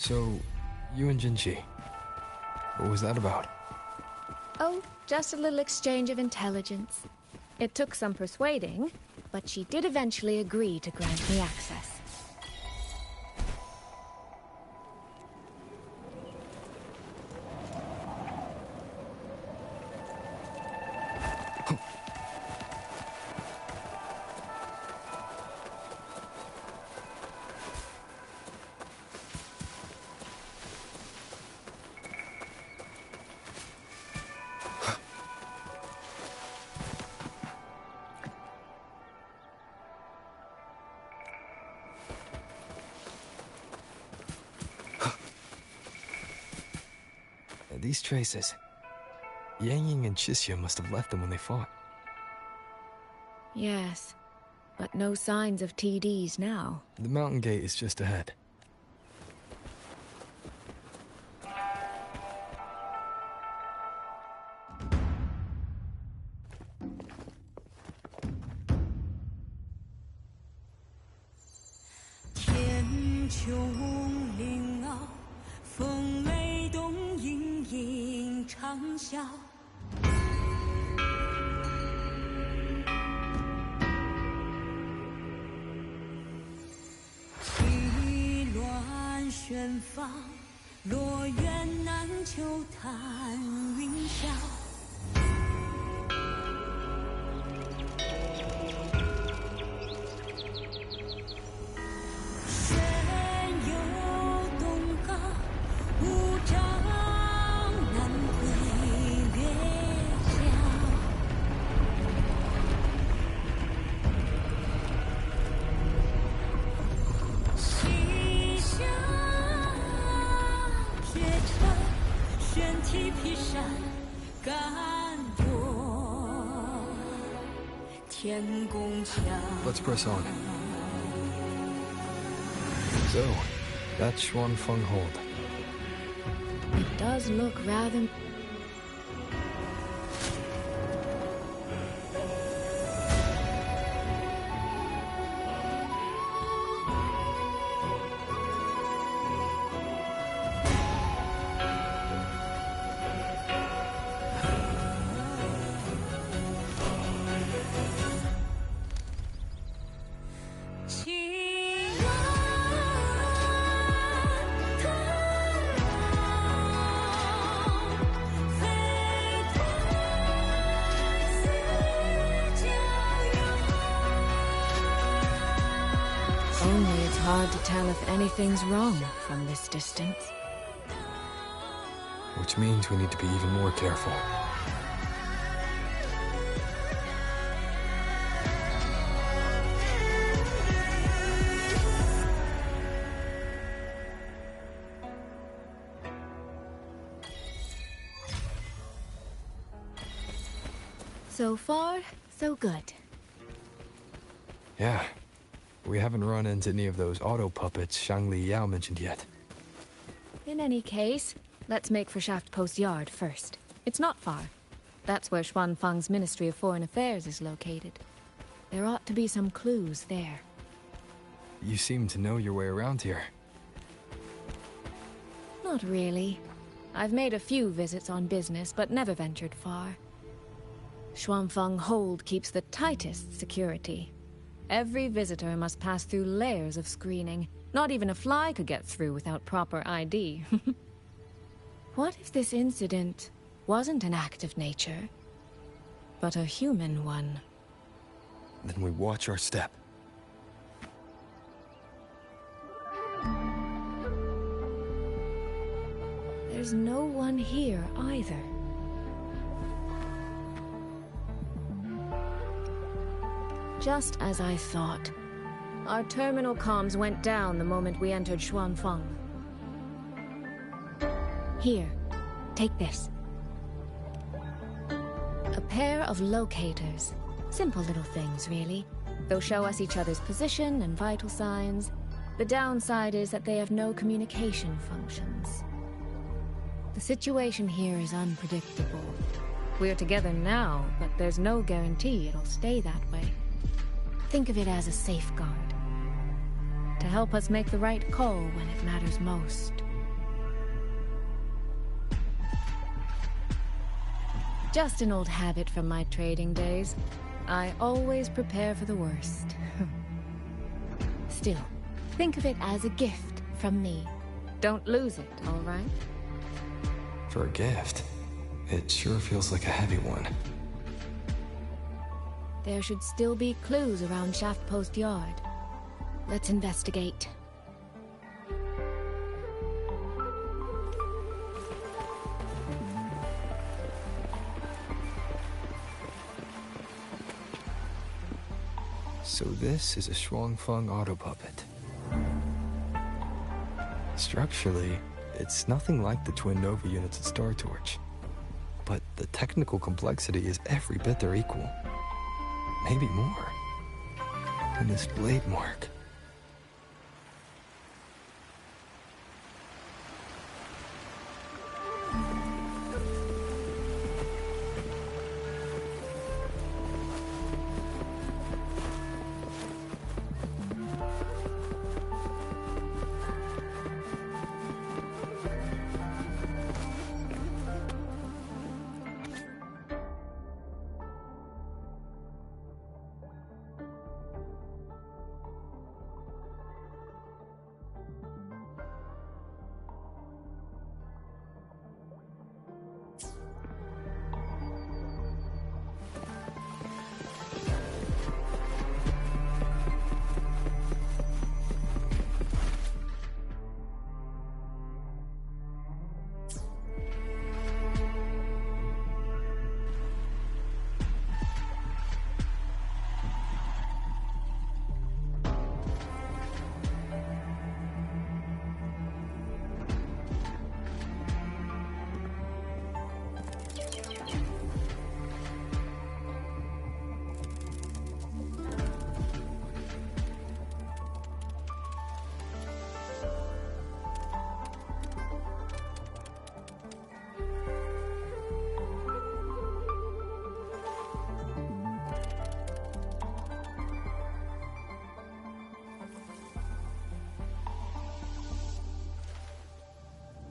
[SPEAKER 4] So, you and Jinchi, what was that about?
[SPEAKER 5] Oh, just a little exchange of intelligence. It took some persuading, but she did eventually agree to grant me access.
[SPEAKER 4] These traces. Yangyang and Chixia must have left them when they fought.
[SPEAKER 5] Yes, but no signs of TDs now.
[SPEAKER 4] The mountain gate is just ahead. Let's press on. So, that's Xuanfeng Hold.
[SPEAKER 5] It does look rather... Only it's hard to tell if anything's wrong from this distance.
[SPEAKER 4] Which means we need to be even more careful.
[SPEAKER 5] So far, so good.
[SPEAKER 4] Yeah. We haven't run into any of those auto puppets Shangli Yao mentioned yet.
[SPEAKER 5] In any case, let's make for Shaft Post Yard first. It's not far. That's where Xuanfeng's Ministry of Foreign Affairs is located. There ought to be some clues there.
[SPEAKER 4] You seem to know your way around here.
[SPEAKER 5] Not really. I've made a few visits on business, but never ventured far. Xuanfeng Hold keeps the tightest security. Every visitor must pass through layers of screening. Not even a fly could get through without proper ID. What if this incident wasn't an act of nature, but a human one?
[SPEAKER 4] Then we watch our step.
[SPEAKER 5] There's no one here either. Just as I thought. Our terminal comms went down the moment we entered Xuanfeng. Here, take this. A pair of locators. Simple little things, really. They'll show us each other's position and vital signs. The downside is that they have no communication functions. The situation here is unpredictable. We're together now, but there's no guarantee it'll stay that way. Think of it as a safeguard. To help us make the right call when it matters most.
[SPEAKER 16] Just an old habit from my trading days. I always prepare for the worst. Still, think of it as a gift from me. Don't lose it, all right?
[SPEAKER 4] For a gift, it sure feels like a heavy one.
[SPEAKER 16] There should still be clues around Shaft Post Yard. Let's investigate.
[SPEAKER 4] So this is a Shuangfeng auto puppet. Structurally, it's nothing like the twin Nova units at Star Torch. But the technical complexity is every bit their equal. Maybe more. And this blade mark.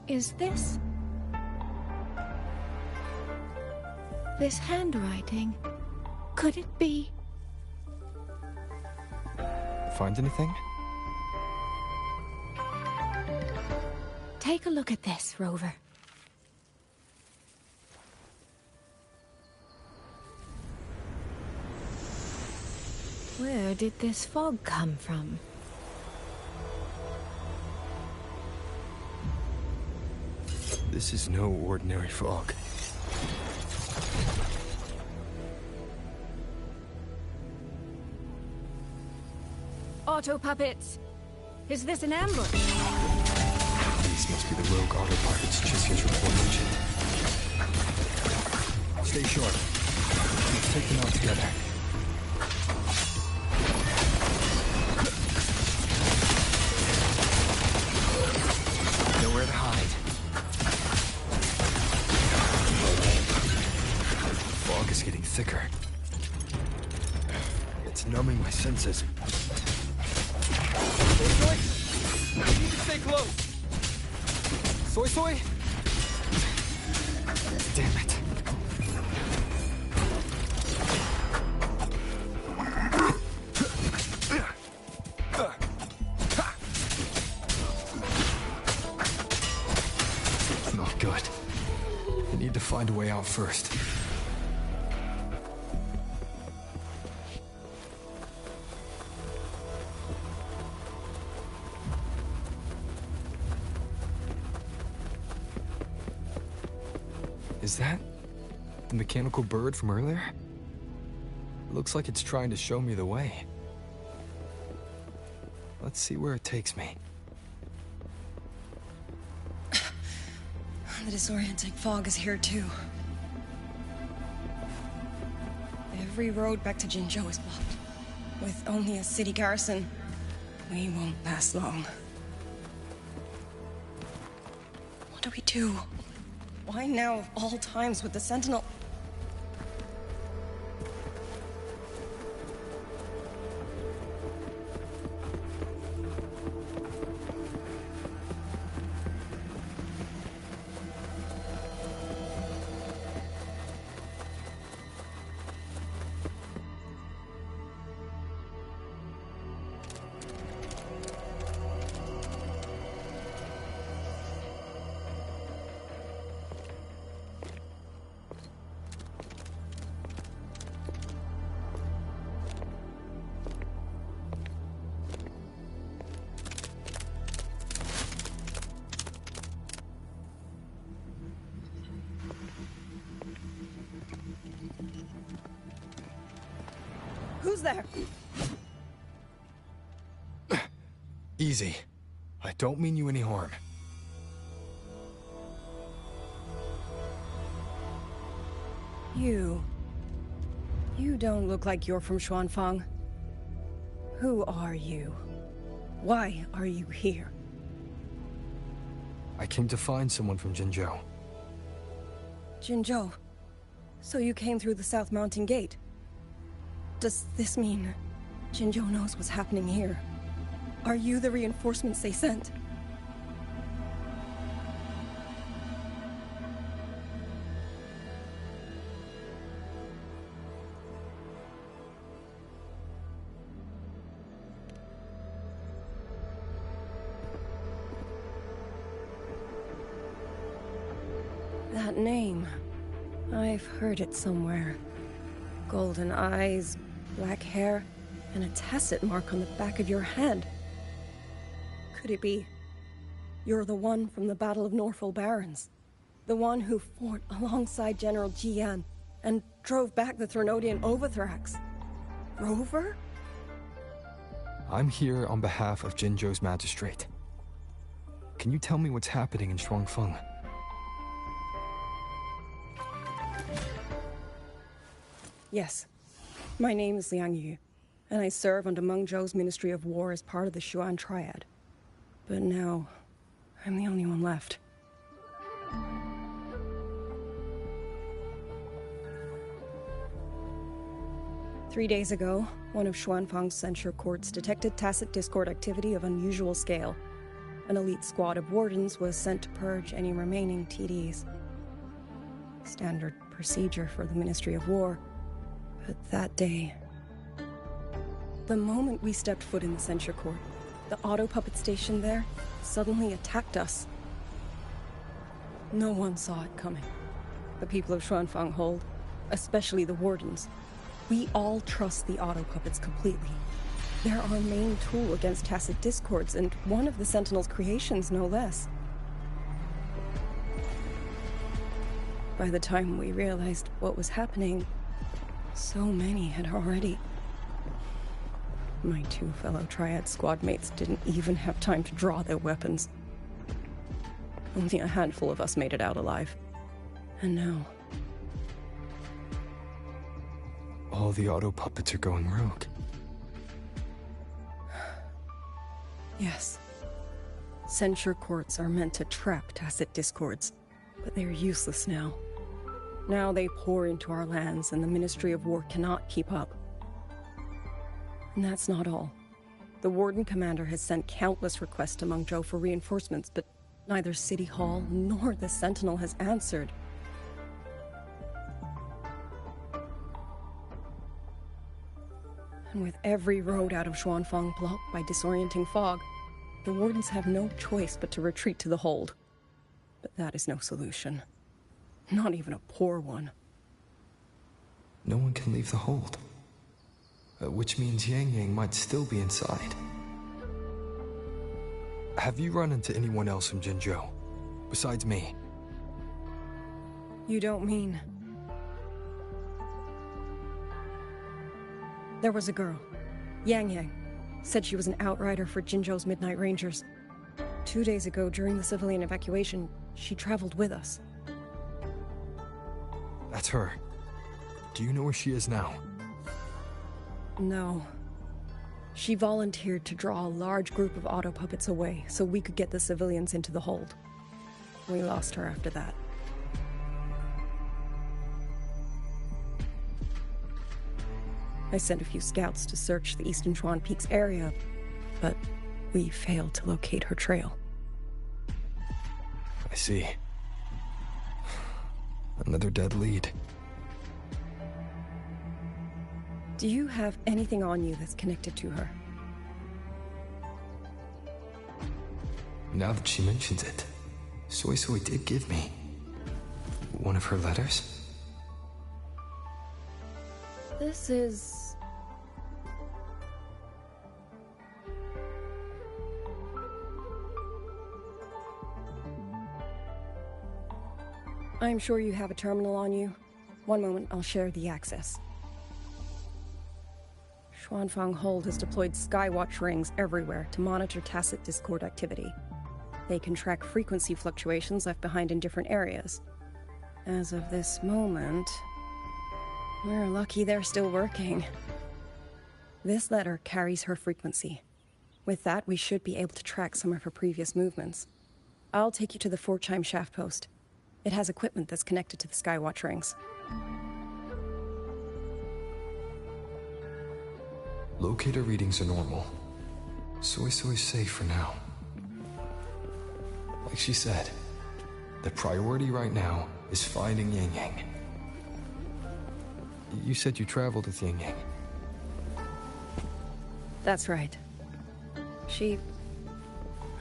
[SPEAKER 5] Is this handwriting? Could it be?
[SPEAKER 4] Find anything?
[SPEAKER 5] Take a look at this, Rover. Where did this fog come from?
[SPEAKER 4] This is no ordinary fog.
[SPEAKER 5] Auto puppets! Is this an ambush?
[SPEAKER 4] These must be the rogue autopilots Chissia's report mentioned. Stay sharp. Let's take them out together. Nowhere to hide. The fog is getting thicker. It's numbing my senses.
[SPEAKER 1] Soy! You need to stay close!
[SPEAKER 4] Soy! Damn it. Not good. I need to find a way out first. Is that the mechanical bird from earlier? Looks like it's trying to show me the way. Let's see where it takes me.
[SPEAKER 20] The disorienting fog is here too. Every road back to Jinzhou is blocked. With only a city garrison, we won't last long. What do we do? Why now of all times with the Sentinel? Who's there?
[SPEAKER 4] Easy. I don't mean you any harm.
[SPEAKER 20] You don't look like you're from Xuanfang. Who are you? Why are you here?
[SPEAKER 4] I came to find someone from Jinzhou.
[SPEAKER 20] Jinzhou. So you came through the South Mountain Gate. Does this mean Jinzhou knows what's happening here? Are you the reinforcements they sent? That name. I've heard it somewhere. Golden eyes, black hair, and a tacit mark on the back of your head. Could it be you're the one from the Battle of Norfolk Barrens? The one who fought alongside General Jian and drove back the Threnodian Overthrax? Rover?
[SPEAKER 4] I'm here on behalf of Jinzhou's magistrate. Can you tell me what's happening in Shuangfeng?
[SPEAKER 20] Yes. My name is Liang Yu, and I serve under Meng Zhou's Ministry of War as part of the Xuan Triad. But now, I'm the only one left. Three days ago, one of Xuanfang's censure courts detected tacit discord activity of unusual scale. An elite squad of wardens was sent to purge any remaining TDs. Standard procedure for the Ministry of War. But that day, the moment we stepped foot in the censure court, the auto puppet station there suddenly attacked us. No one saw it coming. The people of Xuanfang Hold, especially the wardens. We all trust the auto puppets completely. They're our main tool against tacit discords, and one of the Sentinel's creations, no less. By the time we realized what was happening, so many had already... My two fellow Triad squad mates didn't even have time to draw their weapons. Only a handful of us made it out alive. And now...
[SPEAKER 4] all the auto puppets are going rogue.
[SPEAKER 20] Yes. Censure courts are meant to trap tacit discords, but they're useless now. Now they pour into our lands, and the Ministry of War cannot keep up. And that's not all. The Warden Commander has sent countless requests to Meng Zhou for reinforcements, but neither City Hall nor the Sentinel has answered. And with every road out of Xuanfang blocked by disorienting fog, the Wardens have no choice but to retreat to the Hold. But that is no solution. Not even a poor one.
[SPEAKER 4] No one can leave the Hold. Which means Yangyang might still be inside. Have you run into anyone else from Jinzhou? Besides me?
[SPEAKER 20] You don't mean... There was a girl, Yangyang. Said she was an outrider for Jinzhou's Midnight Rangers. 2 days ago, during the civilian evacuation, she traveled with us.
[SPEAKER 4] That's her. Do you know where she is now?
[SPEAKER 20] No. She volunteered to draw a large group of auto puppets away so we could get the civilians into the Hold. We lost her after that. I sent a few scouts to search the Eastern Chuan Peaks area, but we failed to locate her trail.
[SPEAKER 4] I see. Another dead lead.
[SPEAKER 20] Do you have anything on you that's connected to her?
[SPEAKER 4] Now that she mentions it, Soy Soy did give me one of her letters.
[SPEAKER 20] This is... I'm sure you have a terminal on you. One moment, I'll share the access. Xuanfang Hold has deployed Skywatch rings everywhere to monitor Tacit Discord activity. They can track frequency fluctuations left behind in different areas. As of this moment, we're lucky they're still working. This letter carries her frequency. With that, we should be able to track some of her previous movements. I'll take you to the 4-chime shaft post. It has equipment that's connected to the Skywatch rings.
[SPEAKER 4] Locator readings are normal. Soy safe for now. Like she said, the priority right now is finding Yangyang. You said you traveled with Yangyang.
[SPEAKER 20] That's right.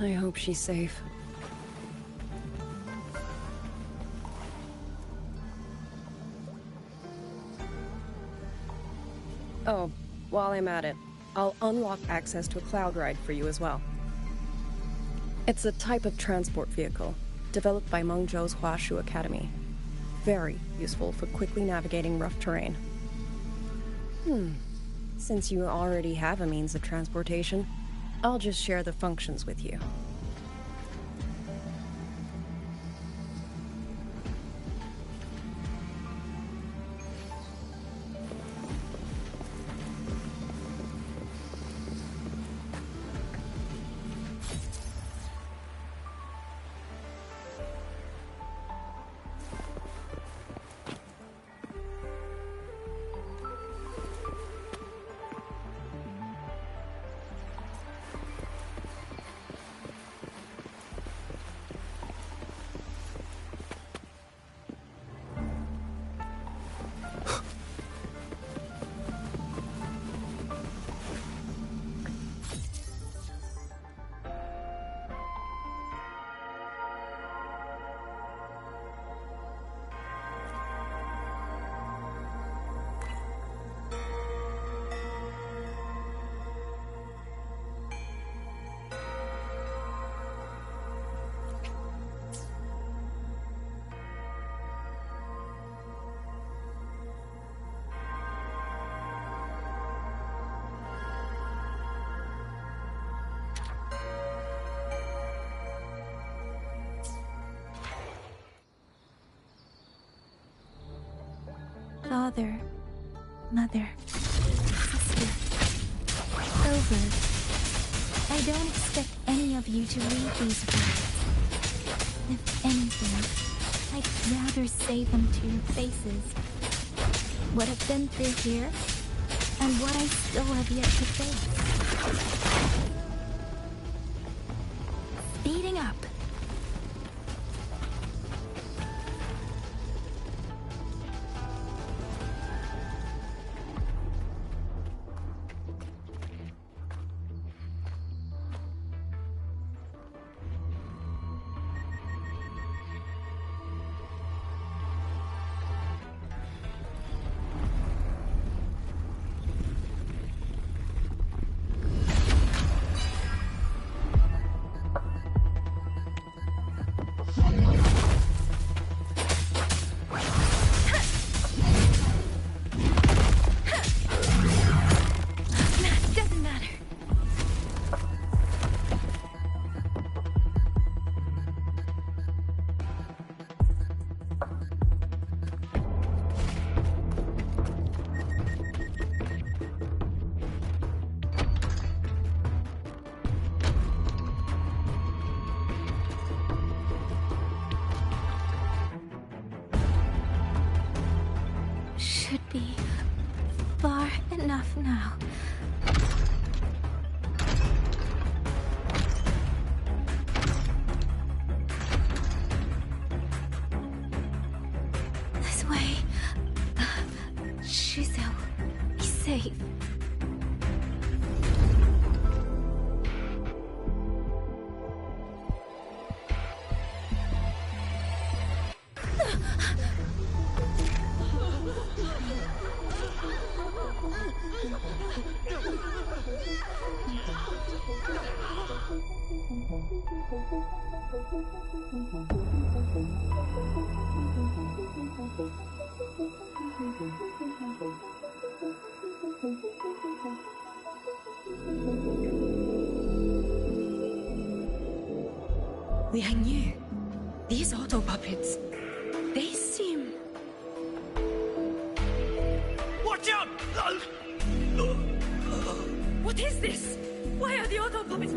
[SPEAKER 20] I hope she's safe. Oh, while I'm at it, I'll unlock access to a cloud ride for you as well. It's a type of transport vehicle, developed by Mengzhou's Huashu Academy. Very useful for quickly navigating rough terrain. Since you already have a means of transportation, I'll just share the functions with you.
[SPEAKER 5] Father, Mother, Sister, over. I don't expect any of you to read these words. If anything, I'd rather say them to your faces. What I've been through here, and what I still have yet to face. Speeding up. Should be far enough now. This way. Shizel, be safe.
[SPEAKER 20] Liang Yu, these auto puppets, they seem...
[SPEAKER 1] Watch out!
[SPEAKER 20] What is this? Why are the auto puppets...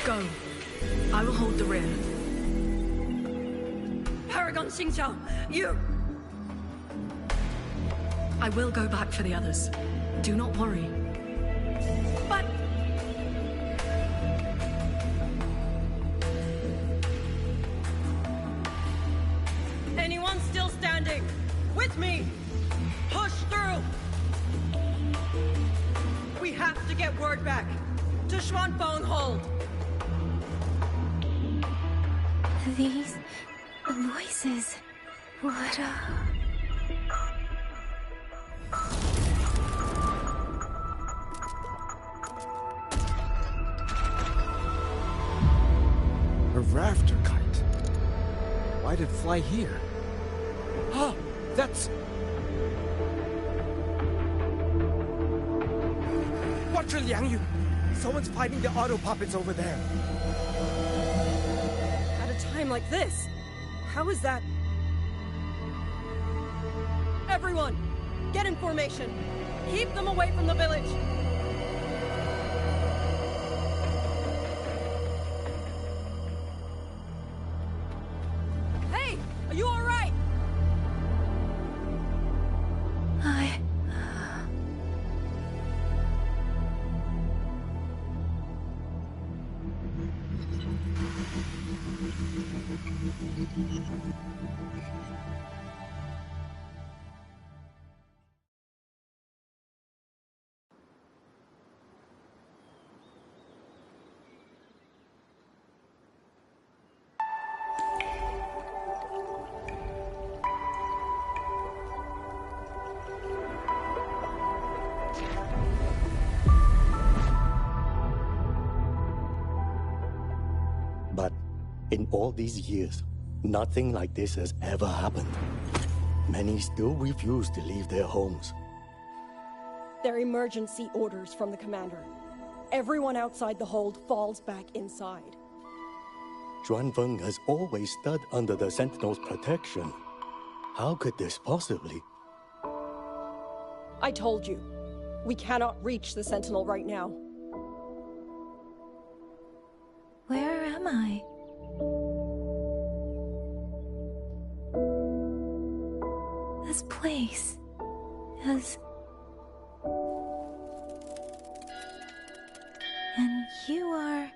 [SPEAKER 20] Go. I will hold the rear. Paragon Xingqiao, you... I will go back for the others. Do not worry. But... Anyone still standing? With me! Push through! We have to get word back. To Xuanfeng Hold.
[SPEAKER 5] These voices. What
[SPEAKER 1] A rafter kite. Why'd it fly here? Ah, that's... Watch it, Liang Yu! Someone's fighting the auto puppets over there.
[SPEAKER 20] At a time like this? How is that? Everyone, get in formation. Keep them away from the village. Hey, are you all right?
[SPEAKER 21] But in all these years, nothing like this has ever happened. Many still refuse to leave their homes.
[SPEAKER 20] They're emergency orders from the commander. Everyone outside the hold falls back inside.
[SPEAKER 21] Xuanfeng has always stood under the Sentinel's protection. How could this possibly?
[SPEAKER 20] I told you, we cannot reach the Sentinel right now.
[SPEAKER 5] Where am I? This place is... And you are...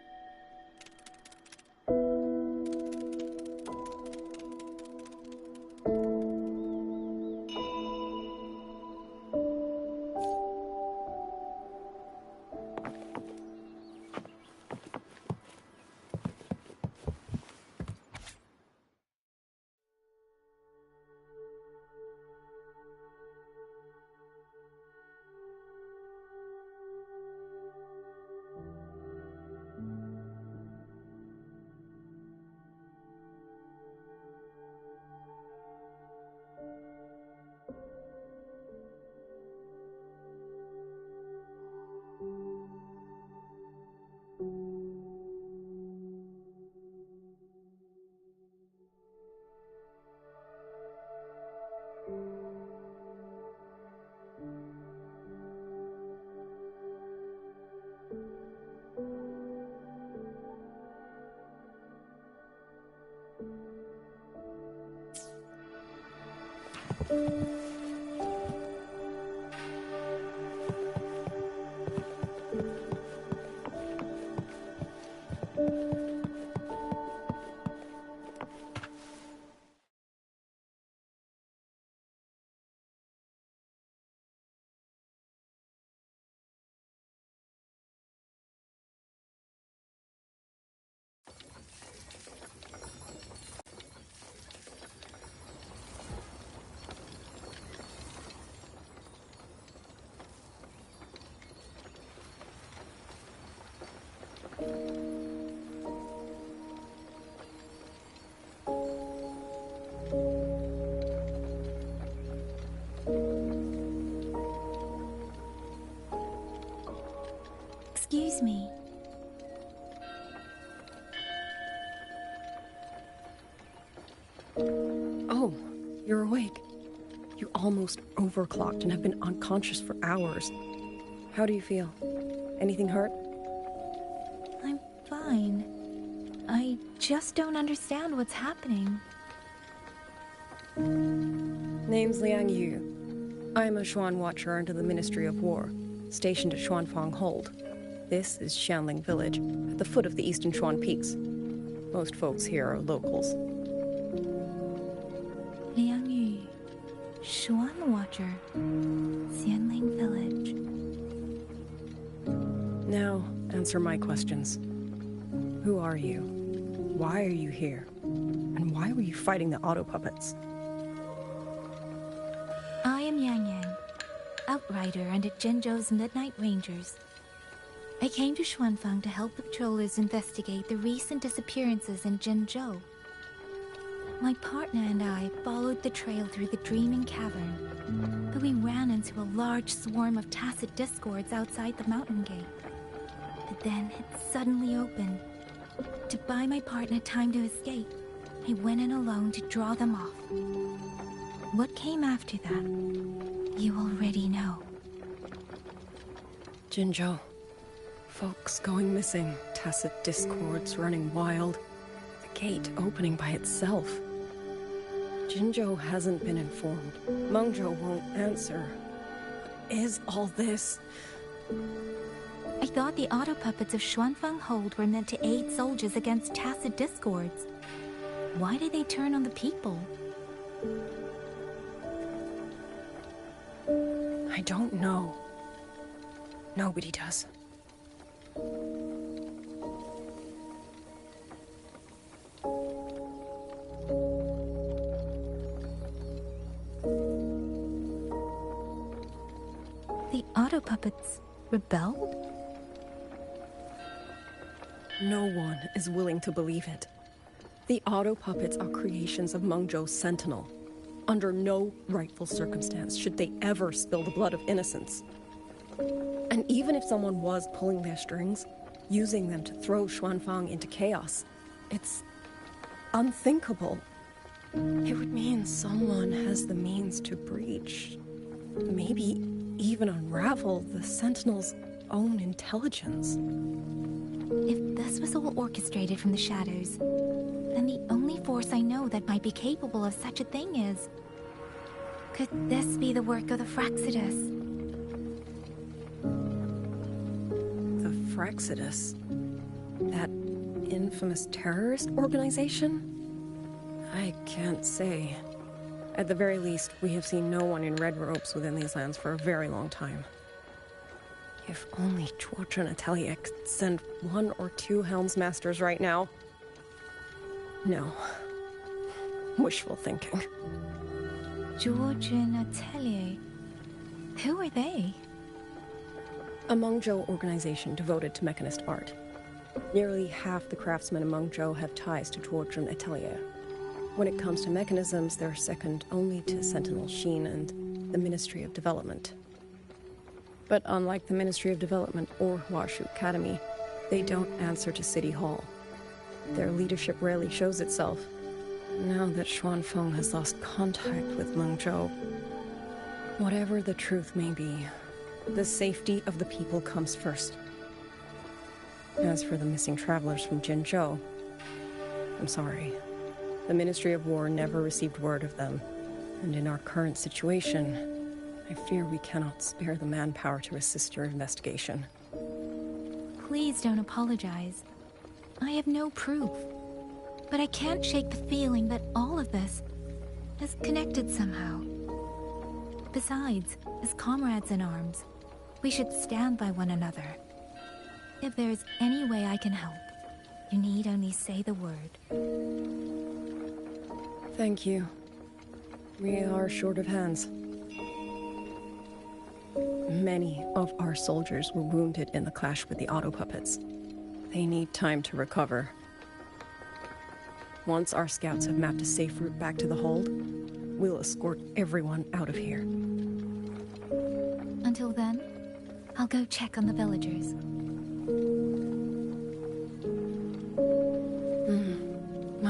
[SPEAKER 5] Excuse me.
[SPEAKER 20] Oh, you're awake. You almost overclocked and have been unconscious for hours. How do you feel? Anything hurt?
[SPEAKER 5] I'm fine. I just don't understand what's happening.
[SPEAKER 20] Name's Liang Yu. I'm a Xuan Watcher under the Ministry of War, stationed at Xuanfang Hold. This is Xianling Village, at the foot of the Eastern Xuan Peaks. Most folks here are locals.
[SPEAKER 5] Liang Yu, Xuan Watcher, Xianling Village.
[SPEAKER 20] Now, answer my questions. Who are you? Why are you here? And why were you fighting the auto puppets?
[SPEAKER 5] I am Yangyang, Outrider under Jinzhou's Midnight Rangers. I came to Xuanfang to help the patrollers investigate the recent disappearances in Jinzhou. My partner and I followed the trail through the Dreaming Cavern, but we ran into a large swarm of tacit discords outside the mountain gate. But then it suddenly opened. To buy my partner time to escape, I went in alone to draw them off. What came after that, you already know.
[SPEAKER 20] Jinzhou. Folks going missing, tacit discords running wild, the gate opening by itself. Jinzhou hasn't been informed. Mengzhou won't answer. What is all this?
[SPEAKER 5] I thought the auto puppets of Xuanfang Hold were meant to aid soldiers against tacit discords. Why did they turn on the people?
[SPEAKER 20] I don't know. Nobody does.
[SPEAKER 5] The auto puppets rebelled?
[SPEAKER 20] No one is willing to believe it. The auto puppets are creations of Mengzhou's Sentinel. Under no rightful circumstance should they ever spill the blood of innocents. And even if someone was pulling their strings, using them to throw Xuanfang into chaos, it's unthinkable. It would mean someone has the means to breach, maybe even unravel the Sentinel's own intelligence.
[SPEAKER 5] If this was all orchestrated from the shadows, then the only force I know that might be capable of such a thing is... Could this be the work of the Fraxidus?
[SPEAKER 20] The Fraxidus? That infamous terrorist organization? I can't say. At the very least, we have seen no one in red robes within these lands for a very long time. If only George and Atelier could send 1 or 2 Helmsmasters right now. No. Wishful thinking.
[SPEAKER 5] George and Atelier? Who are they?
[SPEAKER 20] A Mengzhou organization devoted to mechanist art. Nearly half the craftsmen in Mengzhou have ties to George and Atelier. When it comes to mechanisms, they're second only to Sentinel Xin and the Ministry of Development. But unlike the Ministry of Development or Huashu Academy, they don't answer to City Hall. Their leadership rarely shows itself. Now that Xuanfeng has lost contact with Mengzhou, whatever the truth may be, the safety of the people comes first. As for the missing travelers from Jinzhou, I'm sorry. The Ministry of War never received word of them, and in our current situation, I fear we cannot spare the manpower to assist your investigation.
[SPEAKER 5] Please don't apologize. I have no proof. But I can't shake the feeling that all of this is connected somehow. Besides, as comrades in arms, we should stand by one another. If there is any way I can help, you need only say the word.
[SPEAKER 20] Thank you. We are short of hands. Many of our soldiers were wounded in the clash with the auto puppets. They need time to recover. Once our scouts have mapped a safe route back to the hold, we'll escort everyone out of here.
[SPEAKER 5] Until then, I'll go check on the villagers.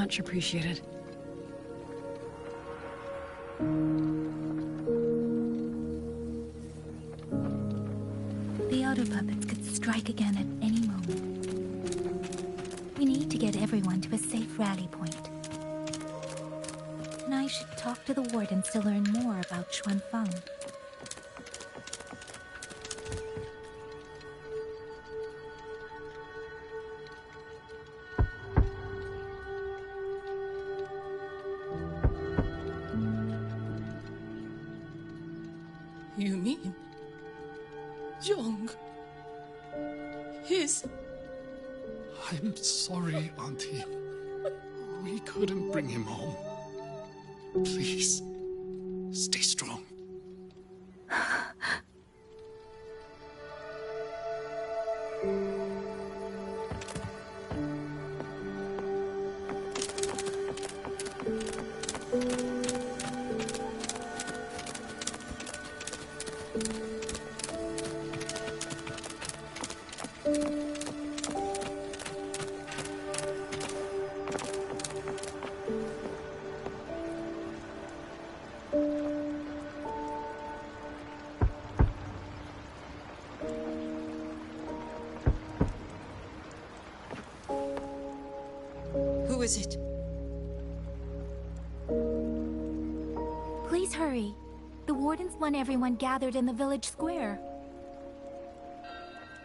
[SPEAKER 17] Much appreciated.
[SPEAKER 5] The other puppets could strike again at any moment. We need to get everyone to a safe rally point. And I should talk to the wardens to learn more about Xuanfang.
[SPEAKER 6] You mean... Young... He's...
[SPEAKER 12] I'm sorry, Auntie. We couldn't bring him home. Please, stay strong.
[SPEAKER 6] Who is it?
[SPEAKER 5] Please hurry. The wardens want everyone gathered in the village square.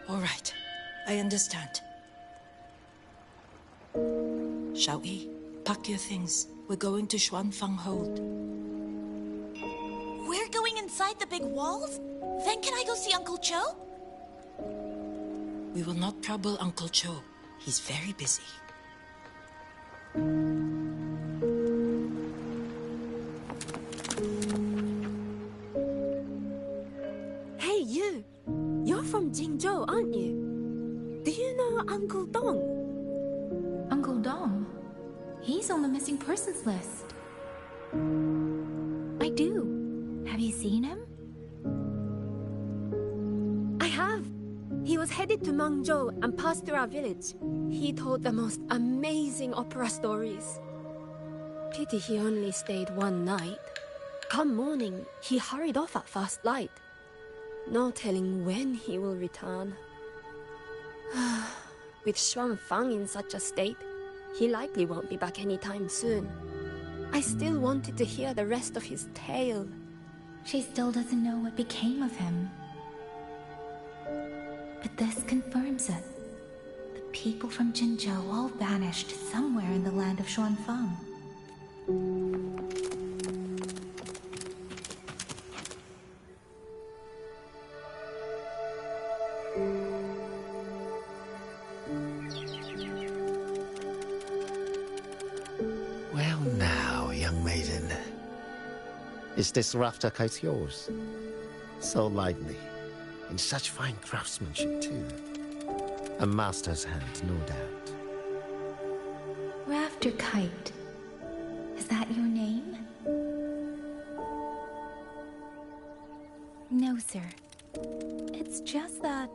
[SPEAKER 6] All right, I understand. Shall we? Pack your things. We're going to Xuanfang Hold.
[SPEAKER 11] We're going inside the big walls? Then can I go see Uncle Cho?
[SPEAKER 6] We will not trouble Uncle Cho. He's very busy.
[SPEAKER 22] Hey, you! You're from Jingzhou, aren't you? Do you know Uncle Dong?
[SPEAKER 5] Uncle Dong? He's on the missing persons list. I do. Have you seen him?
[SPEAKER 22] I have. He was headed to Mangzhou and passed through our village. He told the most amazing opera stories. Pity he only stayed one night. Come morning, he hurried off at first light. No telling when he will return. With Xuanfang in such a state, he likely won't be back anytime soon. I still wanted to hear the rest of his tale.
[SPEAKER 5] She still doesn't know what became of him. But this confirms it. The people from Jinzhou all vanished somewhere in the land of Xuanfang.
[SPEAKER 23] Well now, young maiden. Is this rafter kite yours? So lively. In such fine craftsmanship, too. A master's hand, no doubt.
[SPEAKER 5] Rafter Kite. Is that your name? No, sir. It's just that,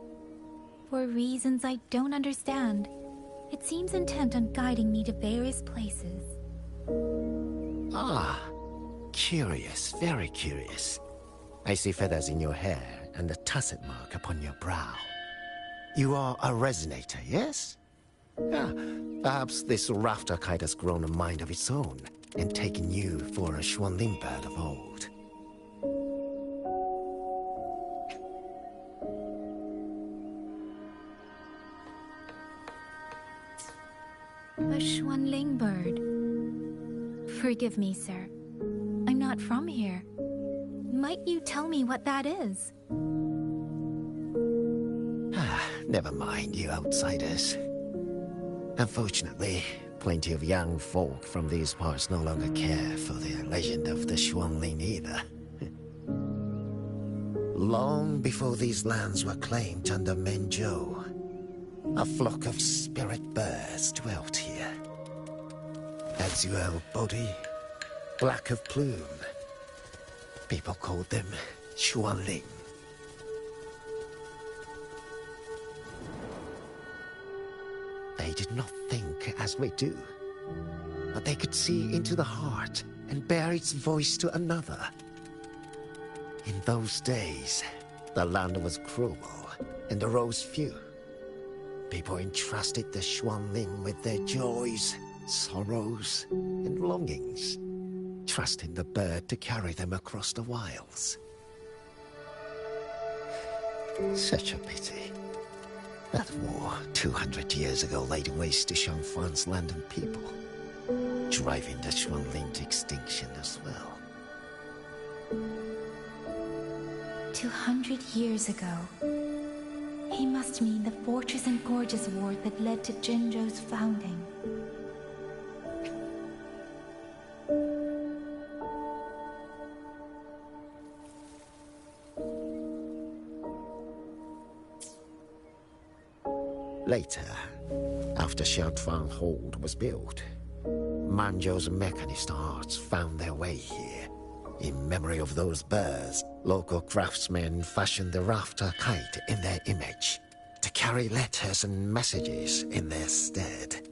[SPEAKER 5] for reasons I don't understand, it seems intent on guiding me to various places.
[SPEAKER 23] Ah, curious, very curious. I see feathers in your hair and a tacet mark upon your brow. You are a resonator, yes? Ah, perhaps this rafter kite has grown a mind of its own and taken you for a Xuanling bird of old.
[SPEAKER 5] A Xuanling bird. Forgive me, sir. I'm not from here. Might you tell me what that is?
[SPEAKER 23] Never mind, you outsiders. Unfortunately, plenty of young folk from these parts no longer care for the legend of the Xuanling either. Long before these lands were claimed under Mengzhou, a flock of spirit birds dwelt here. Azure body, black of plume. People called them Xuanling. They did not think as we do, But they could see into the heart and bear its voice to another. In those days, the land was cruel and the roads few. People entrusted the Xuanling with their joys, sorrows, and longings, trusting the bird to carry them across the wilds. Such a pity. That war 200 years ago laid waste to Shangfan's land and people, driving the Xuanling to extinction as well.
[SPEAKER 5] 200 years ago. He must mean the Fortress and Gorges War that led to Jinzhou's founding.
[SPEAKER 23] Later, after Shangfang Hold was built, Manzhou's mechanist arts found their way here. In memory of those birds, local craftsmen fashioned the rafter kite in their image to carry letters and messages in their stead.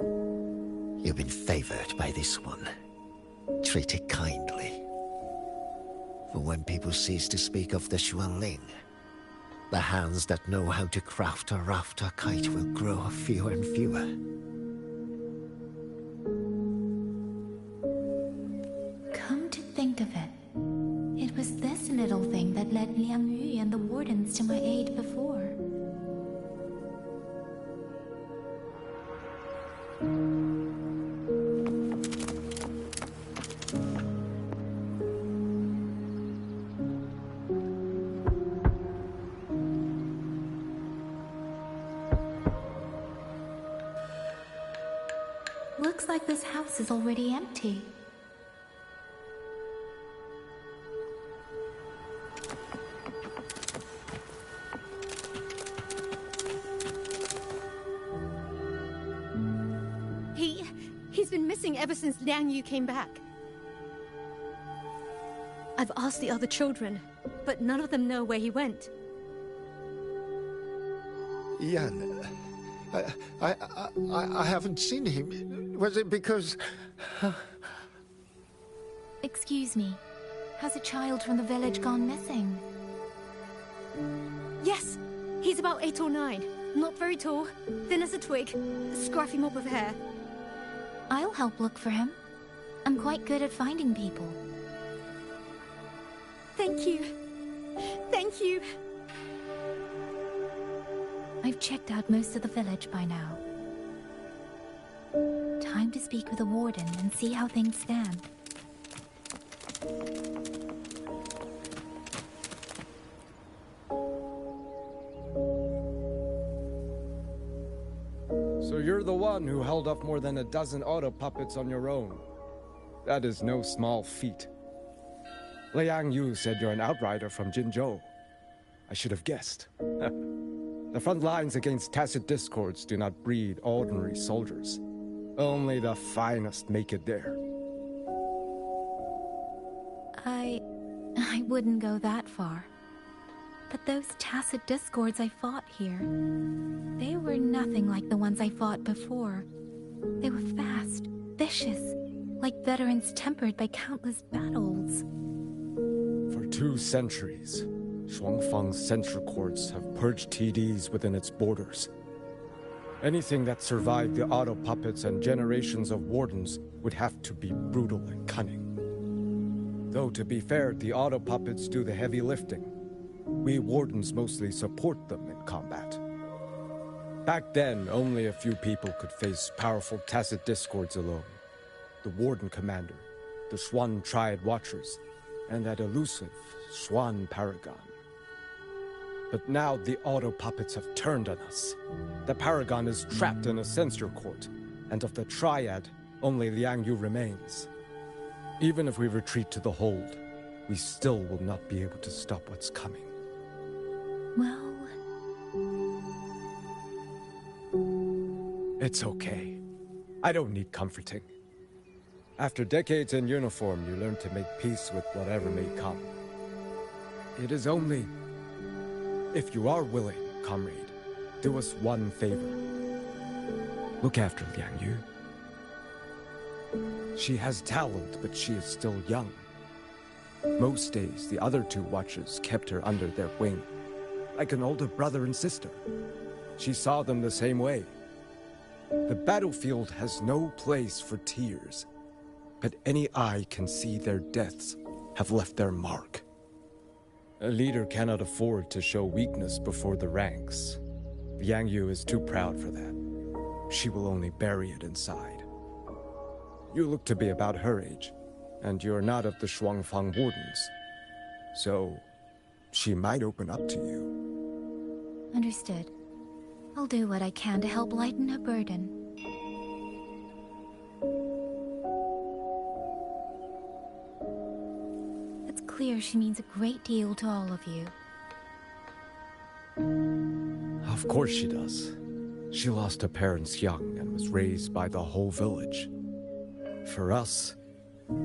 [SPEAKER 23] You've been favored by this one. Treat it kindly. For when people cease to speak of the Xuanling, the hands that know how to craft a rafter kite will grow fewer and fewer.
[SPEAKER 5] Come to think of it, it was this little thing that led Liang Yu and the wardens to my aid before. Looks like this house is already empty.
[SPEAKER 7] He's been missing ever since Liang Yu came back. I've asked the other children, but none of them know where he went.
[SPEAKER 23] Yan, I haven't seen him. Was it because...
[SPEAKER 5] Excuse me. Has a child from the village gone missing?
[SPEAKER 7] Yes, he's about 8 or 9. Not very tall, thin as a twig, scruffy mop of hair.
[SPEAKER 5] I'll help look for him. I'm quite good at finding people.
[SPEAKER 7] Thank you. Thank you.
[SPEAKER 5] I've checked out most of the village by now. Time to speak with the warden and see how things stand.
[SPEAKER 1] So you're the one who held up more than a dozen auto puppets on your own. That is no small feat. Liang Yu said you're an outrider from Jinzhou. I should have guessed. The front lines against tacit discords do not breed ordinary soldiers. Only the finest make it there.
[SPEAKER 5] I wouldn't go that far. But those tacit discords I fought here, they were nothing like the ones I fought before. They were fast, vicious, like veterans tempered by countless battles.
[SPEAKER 1] For 2 centuries, Shuangfang's censure courts have purged TDs within its borders. Anything that survived the auto puppets and generations of wardens would have to be brutal and cunning. Though, to be fair, the auto puppets do the heavy lifting. We wardens mostly support them in combat. Back then, only a few people could face powerful tacit discords alone. The warden commander, the Xuan Triad Watchers, and that elusive Xuan Paragon. But now the auto puppets have turned on us. The Paragon is trapped in a censure court, and of the Triad, only Liang Yu remains. Even if we retreat to the hold, we still will not be able to stop what's coming.
[SPEAKER 5] Well...
[SPEAKER 1] It's okay. I don't need comforting. After decades in uniform, you learn to make peace with whatever may come. It is only... If you are willing, comrade, do us one favor. Look after Liang Yu. She has talent, but she is still young. Most days, the other two watchers kept her under their wing, like an older brother and sister. She saw them the same way. The battlefield has no place for tears, but any eye can see their deaths have left their mark. A leader cannot afford to show weakness before the ranks. Yang Yu is too proud for that. She will only bury it inside. You look to be about her age, and you're not of the Shuangfang Wardens. So, she might open up to you.
[SPEAKER 5] Understood. I'll do what I can to help lighten her burden. It's clear she means a great deal to all of you.
[SPEAKER 1] Of course she does. She lost her parents young and was raised by the whole village. For us,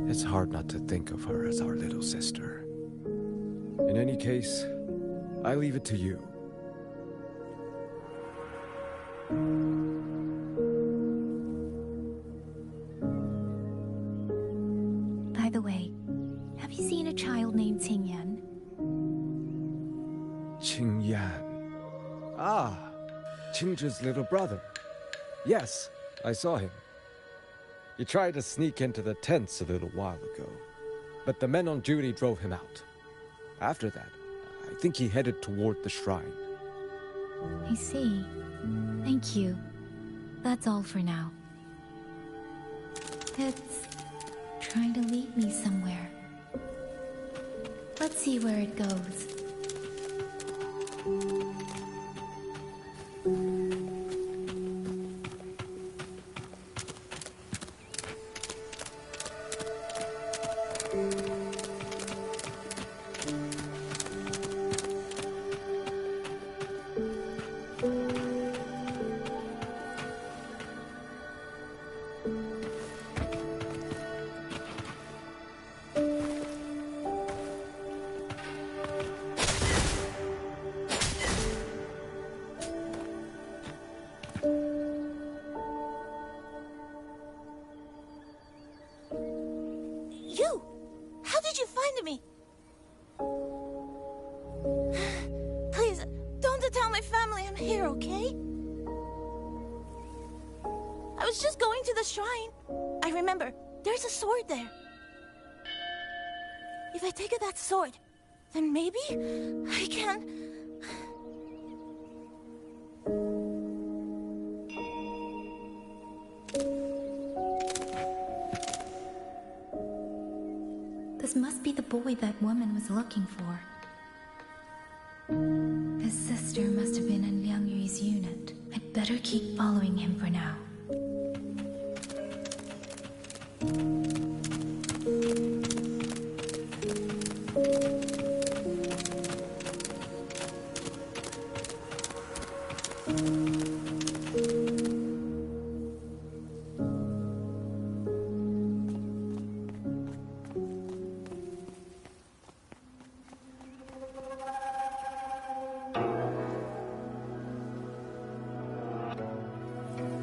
[SPEAKER 1] it's hard not to think of her as our little sister. In any case, I leave it to you.
[SPEAKER 5] By the way, have you seen a child named Yangyang?
[SPEAKER 1] Yangyang. Ah, Qingzhi's little brother. Yes, I saw him. He tried to sneak into the tents a little while ago, but the men on duty drove him out. After that, I think he headed toward the shrine.
[SPEAKER 5] I see. Thank you. That's all for now. It's trying to lead me somewhere. Let's see where it goes.
[SPEAKER 3] If I take that sword, then maybe I can...
[SPEAKER 5] This must be the boy that woman was looking for. His sister must have been in Liang Yu's unit. I'd better keep following him for now.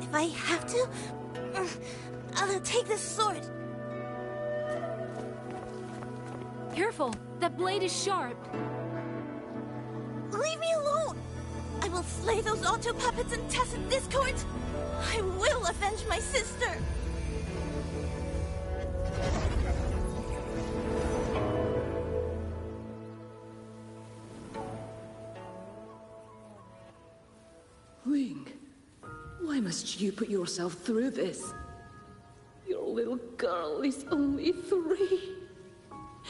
[SPEAKER 3] If I have to, I'll take this sword.
[SPEAKER 7] Careful! That blade is sharp!
[SPEAKER 3] Leave me alone! I will slay those auto puppets and tacit discords! I will avenge my sister!
[SPEAKER 8] Ling, why must you put yourself through this? Your little girl is only 3.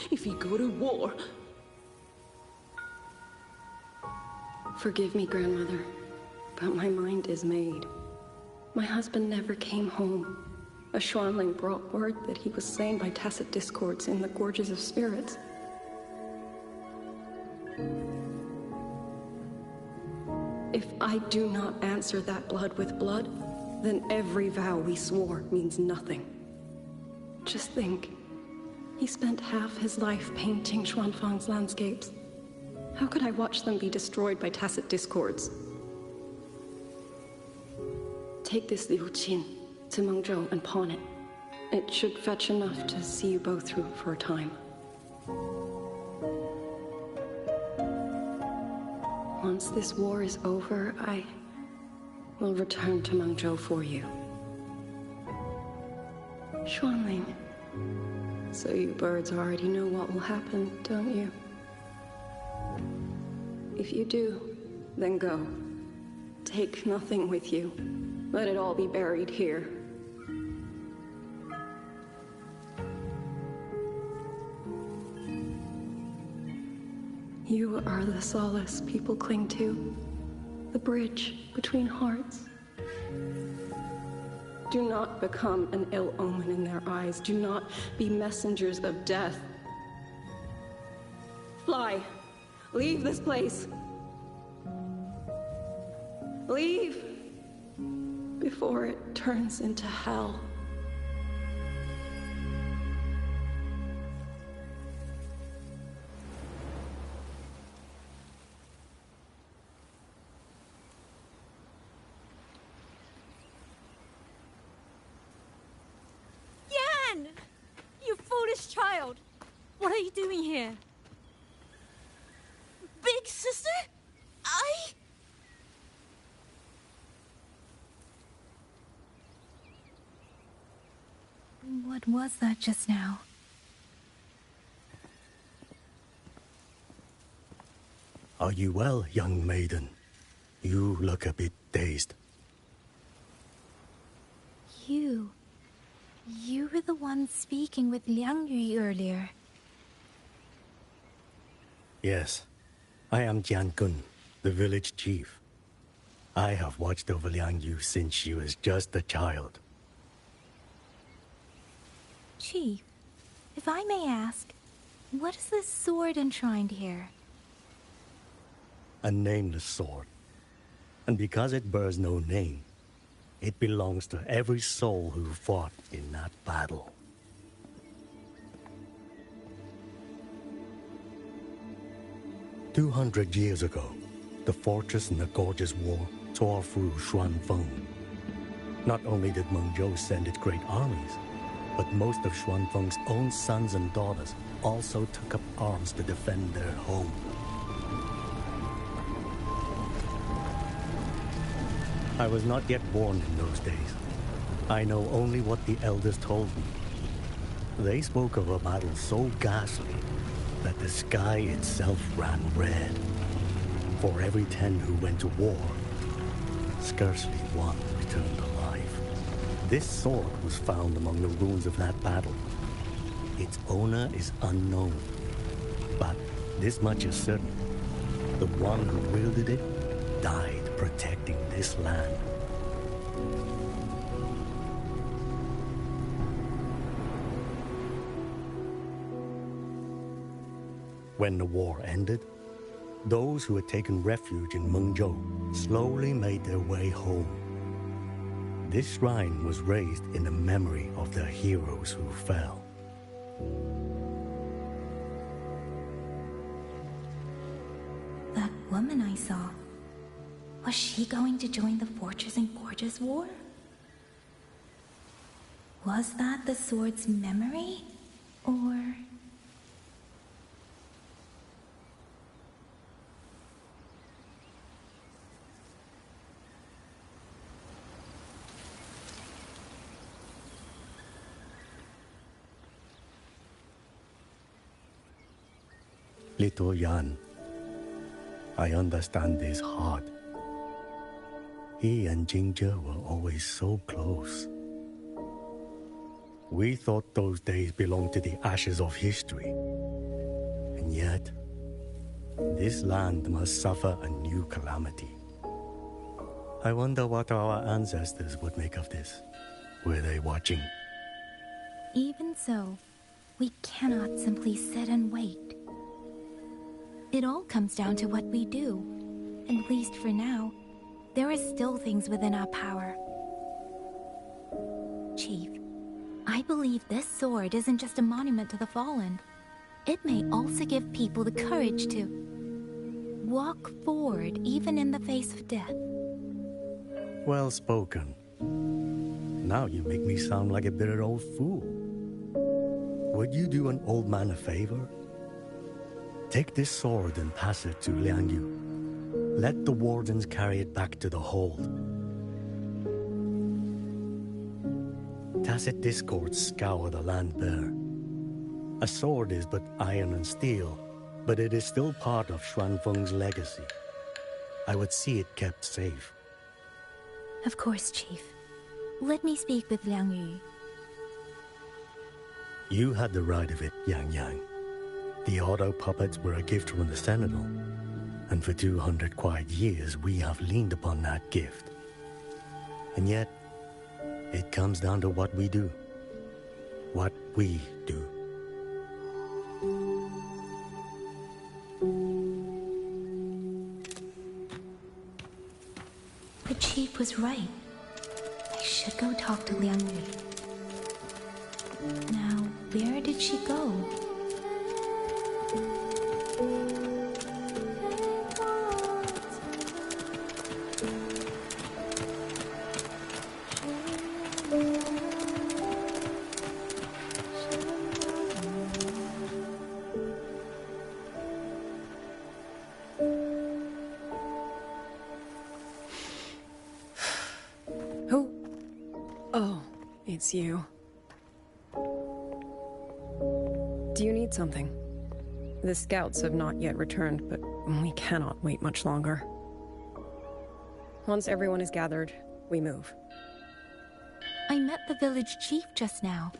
[SPEAKER 8] If you go to war...
[SPEAKER 20] Forgive me, Grandmother, but my mind is made. My husband never came home. A Xuanling brought word that he was slain by tacit discords in the Gorges of Spirits. If I do not answer that blood with blood, then every vow we swore means nothing. Just think, he spent half his life painting Xuanfang's landscapes. How could I watch them be destroyed by tacit discords? take this Liu Qin to Mengzhou and pawn it. It should fetch enough to see you both through for a time. Once this war is over, I will return to Mengzhou for you. Xuanling. So you birds already know what will happen, don't you? If you do, then go. Take nothing with you. Let it all be buried here. You are the solace people cling to, the bridge between hearts. Do not become an ill omen in their eyes. Do not be messengers of death. Fly. Leave this place. Leave before it turns into hell.
[SPEAKER 7] Yan! You foolish child! What are you doing here? Big sister?
[SPEAKER 5] What was that just now?
[SPEAKER 21] Are you well, young maiden? You look a bit dazed.
[SPEAKER 5] You were the one speaking with Liangyang earlier.
[SPEAKER 21] Yes, I am Jiangun, the village chief. I have watched over Liangyu since she was just a child.
[SPEAKER 5] Chief, if I may ask, what is this sword enshrined here?
[SPEAKER 21] A nameless sword. And because it bears no name, it belongs to every soul who fought in that battle. "200 years ago, the fortress in the Gorgeous War tore through Xuanfeng. Not only did Mengzhou send its great armies, but most of Xuanfeng's own sons and daughters also took up arms to defend their home. I was not yet born in those days. I know only what the elders told me. They spoke of a battle so ghastly that the sky itself ran red. For every 10 who went to war, scarcely one returned alive. This sword was found among the ruins of that battle. Its owner is unknown, but this much is certain. The one who wielded it died protecting this land. When the war ended, those who had taken refuge in Mengzhou slowly made their way home. This shrine was raised in the memory of the heroes who fell.
[SPEAKER 5] That woman I saw, was she going to join the Fortress and Gorgeous War? Was that the sword's memory? Or...
[SPEAKER 21] Little Yan, I understand his heart. He and Ginger were always so close. We thought those days belonged to the ashes of history. And yet, this land must suffer a new calamity. I wonder what our ancestors would make of this. Were they watching?
[SPEAKER 5] Even so, we cannot simply sit and wait. It all comes down to what we do. At least for now, there are still things within our power. Chief, I believe this sword isn't just a monument to the fallen. It may also give people the courage to walk forward even in the face of death.
[SPEAKER 21] Well spoken. Now you make me sound like a bitter old fool. Would you do an old man a favor? Take this sword and pass it to Liangyu. Let the wardens carry it back to the hold. Tacit discords scour the land bare. A sword is but iron and steel, but it is still part of Xuanfeng's legacy. I would see it kept safe.
[SPEAKER 5] Of course, Chief. Let me speak with Liang Yu.
[SPEAKER 21] You had the right of it, Yangyang. The auto puppets were a gift from the Sentinel, and for 200 quiet years we have leaned upon that gift. And yet, it comes down to what we do. What we do.
[SPEAKER 5] The Chief was right. I should go talk to Liang Yu. Now, where did she go?
[SPEAKER 20] Who? Oh, it's you. Do you need something? The scouts have not yet returned, but we cannot wait much longer. Once everyone is gathered, we move.
[SPEAKER 5] I met the village chief just now.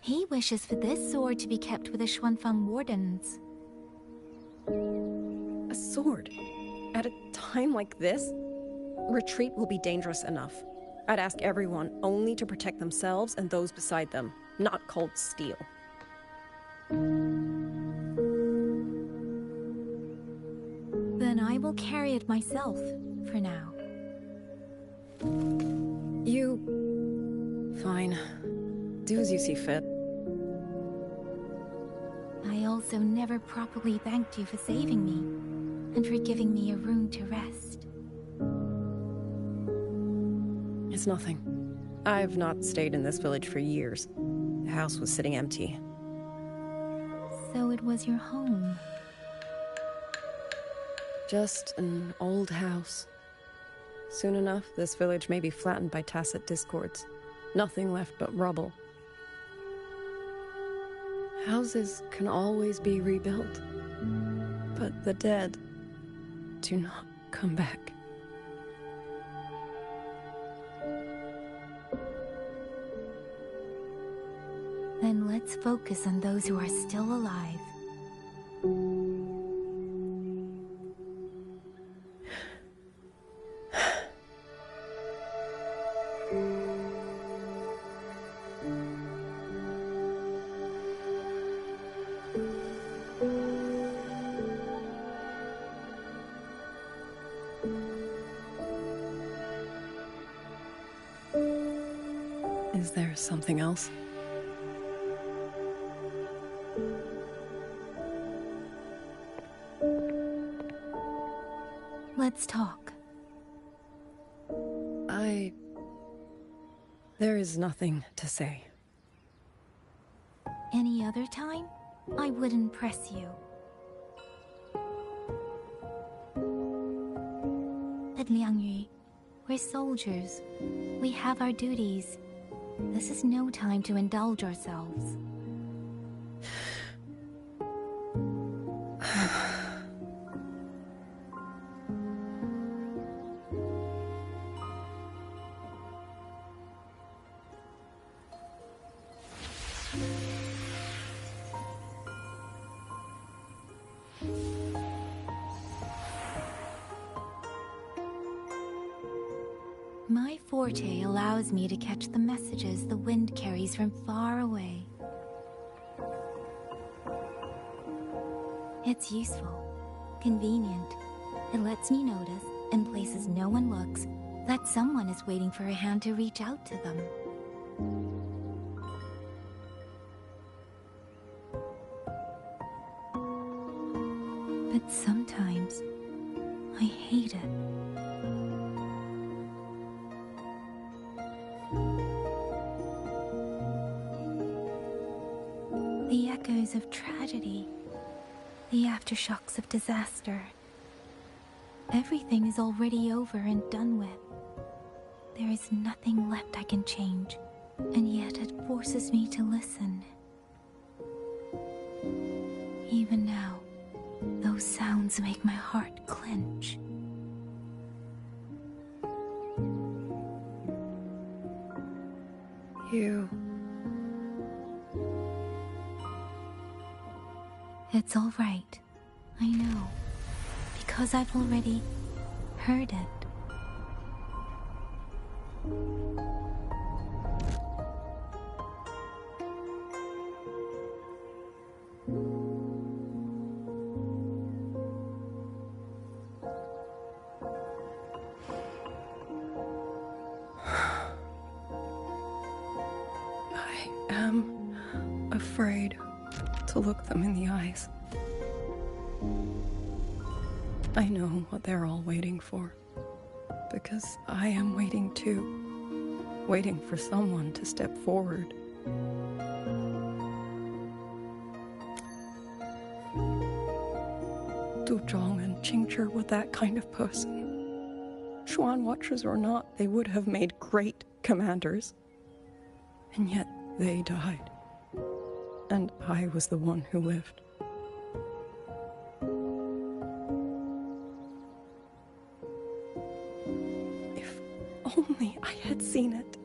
[SPEAKER 5] He wishes for this sword to be kept with the Xuanfeng wardens.
[SPEAKER 20] A sword? At a time like this? Retreat will be dangerous enough. I'd ask everyone only to protect themselves and those beside them, not cold steel.
[SPEAKER 5] Then I will carry it myself, for now.
[SPEAKER 20] Fine. Do as you see fit.
[SPEAKER 5] I also never properly thanked you for saving me, and for giving me a room to rest.
[SPEAKER 20] It's nothing. I've not stayed in this village for years. The house was sitting empty.
[SPEAKER 5] So it was your home.
[SPEAKER 20] Just an old house. Soon enough, this village may be flattened by tacit discords. Nothing left but rubble. Houses can always be rebuilt, but the dead do not come back.
[SPEAKER 5] Then let's focus on those who are still alive.
[SPEAKER 20] Is there something else?
[SPEAKER 5] Let's talk.
[SPEAKER 20] There is nothing to say.
[SPEAKER 5] Any other time, I wouldn't press you. But Liang Yu, we're soldiers. We have our duties. This is no time to indulge ourselves. My forte allows me to catch the messages the wind carries from far away. It's useful, convenient. It lets me notice, in places no one looks, that someone is waiting for a hand to reach out to them. But sometimes, I hate it. aftershocks of disaster. Everything is already over and done with. There is nothing left I can change, and yet it forces me to listen. Even now, those sounds make my heart clench.
[SPEAKER 20] You...
[SPEAKER 5] It's all right. I know. Because I've already heard it.
[SPEAKER 20] I am afraid to look them in the eyes. I know what they're all waiting for, because I am waiting too, waiting for someone to step forward. Du Zhong and Qingzhi were that kind of person. Xuan Watchers or not, they would have made great commanders. And yet they died. And I was the one who lived. If only I had seen it,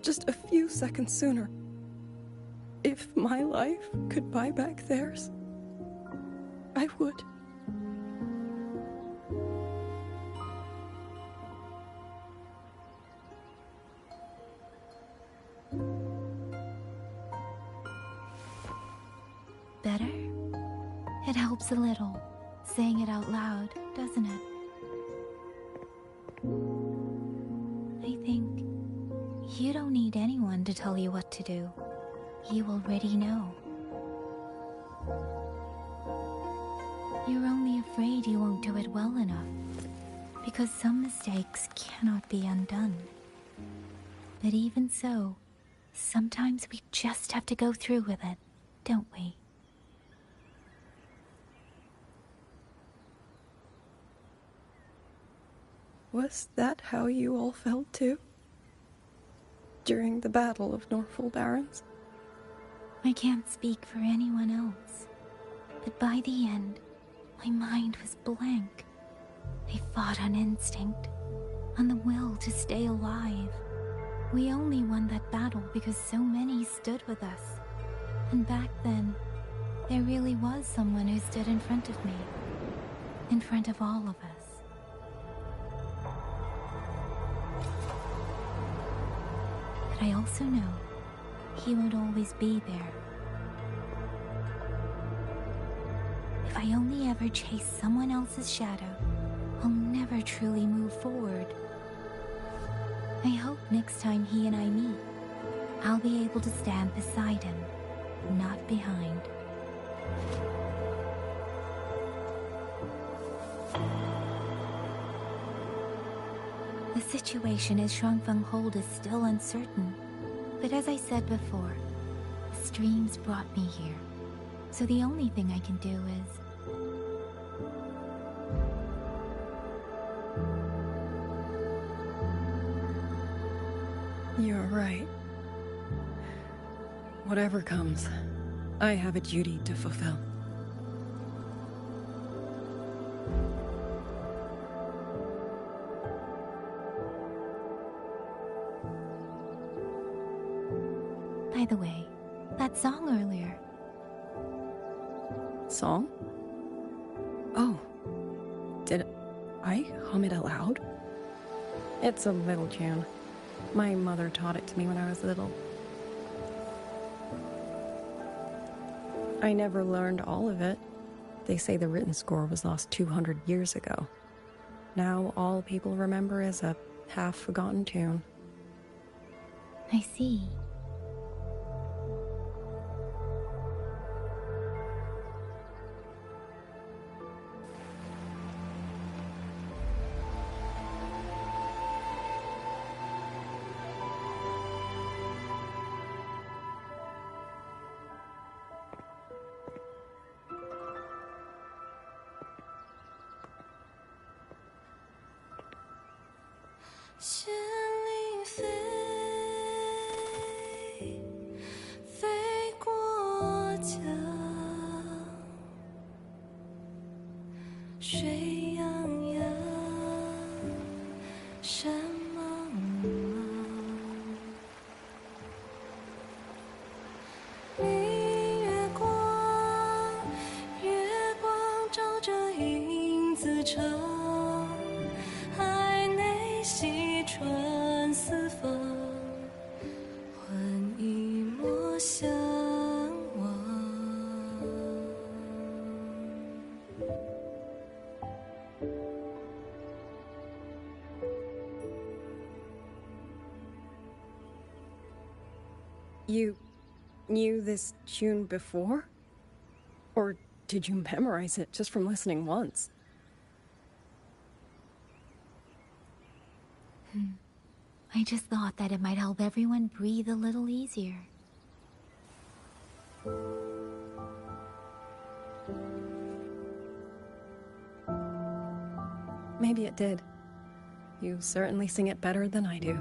[SPEAKER 20] just a few seconds sooner. If my life could buy back theirs, I would.
[SPEAKER 5] Better? It helps a little, saying it out loud, doesn't it? I think you don't need anyone to tell you what to do. You already know. You're only afraid you won't do it well enough, because some mistakes cannot be undone. But even so, sometimes we just have to go through with it, don't we?
[SPEAKER 20] Was that how you all felt too? During the Battle of Norfolk Barrens?
[SPEAKER 5] I can't speak for anyone else, but by the end, my mind was blank. I fought on instinct, on the will to stay alive. We only won that battle because so many stood with us. And back then, there really was someone who stood in front of me, in front of all of us. But I also know he won't always be there. If I only ever chase someone else's shadow, I'll never truly move forward. I hope next time he and I meet, I'll be able to stand beside him, not behind. The situation as Shuangfeng Hold is still uncertain, but as I said before, the streams brought me here, so the only thing I can do is...
[SPEAKER 20] You're right. Whatever comes, I have a duty to fulfill.
[SPEAKER 5] By the way, that song earlier.
[SPEAKER 20] Song? Oh. Did I hum it aloud? It's a little tune. My mother taught it to me when I was little. I never learned all of it. They say the written score was lost 200 years ago. Now all people remember is a half-forgotten tune.
[SPEAKER 5] I see.
[SPEAKER 9] 心里飞，飞过江，水洋洋，山茫茫。明月光，月光照着影子长。海内西川四方，换一抹相望。
[SPEAKER 20] You knew this tune before? Or did you memorize it just from listening once?
[SPEAKER 5] I just thought that it might help everyone breathe a little easier.
[SPEAKER 20] Maybe it did. You certainly sing it better than I do.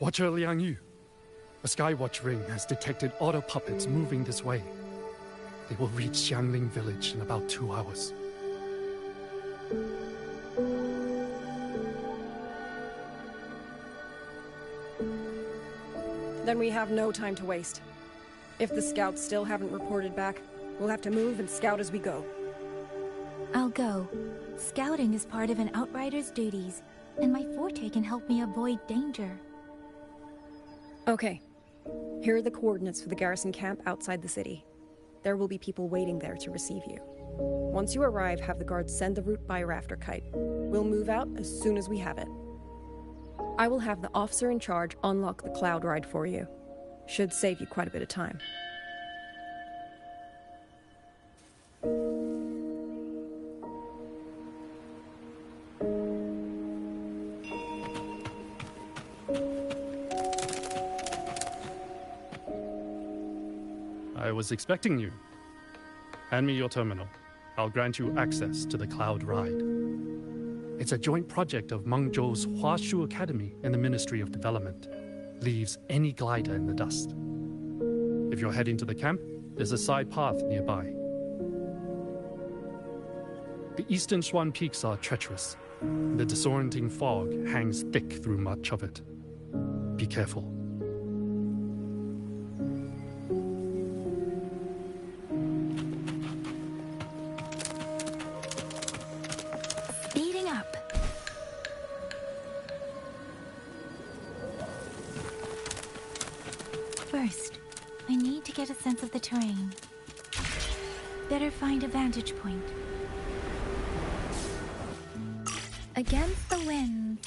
[SPEAKER 12] Watcher Liangyu, a Skywatch ring has detected auto puppets moving this way. They will reach Xiangling village in about 2 hours.
[SPEAKER 20] Then we have no time to waste. If the scouts still haven't reported back, we'll have to move and scout as we go.
[SPEAKER 5] I'll go. Scouting is part of an outrider's duties, and my forte can help me avoid danger.
[SPEAKER 20] Okay. Here are the coordinates for the garrison camp outside the city. There will be people waiting there to receive you. Once you arrive, have the guards send the route by rafter kite. We'll move out as soon as we have it. I will have the officer in charge unlock the cloud ride for you. Should save you quite a bit of time.
[SPEAKER 12] I was expecting you. Hand me your terminal. I'll grant you access to the Cloud Ride. It's a joint project of Mengzhou's Huashu Academy and the Ministry of Development. Leaves any glider in the dust. If you're heading to the camp, there's a side path nearby. The eastern Shuan peaks are treacherous. The disorienting fog hangs thick through much of it. Be careful.
[SPEAKER 5] Speeding up. First, I need to get a sense of the terrain. Better find a vantage point. Against the wind.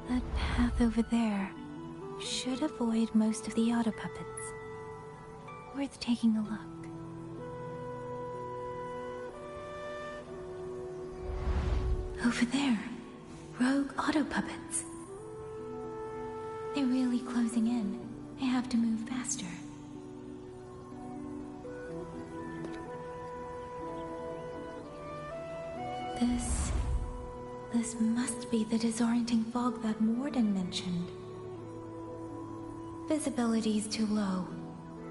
[SPEAKER 5] That path over there should avoid most of the auto puppets. Worth taking a look. Over there, rogue auto puppets. They're really closing in. I have to move faster. This must be the disorienting fog that Morden mentioned. Visibility's too low.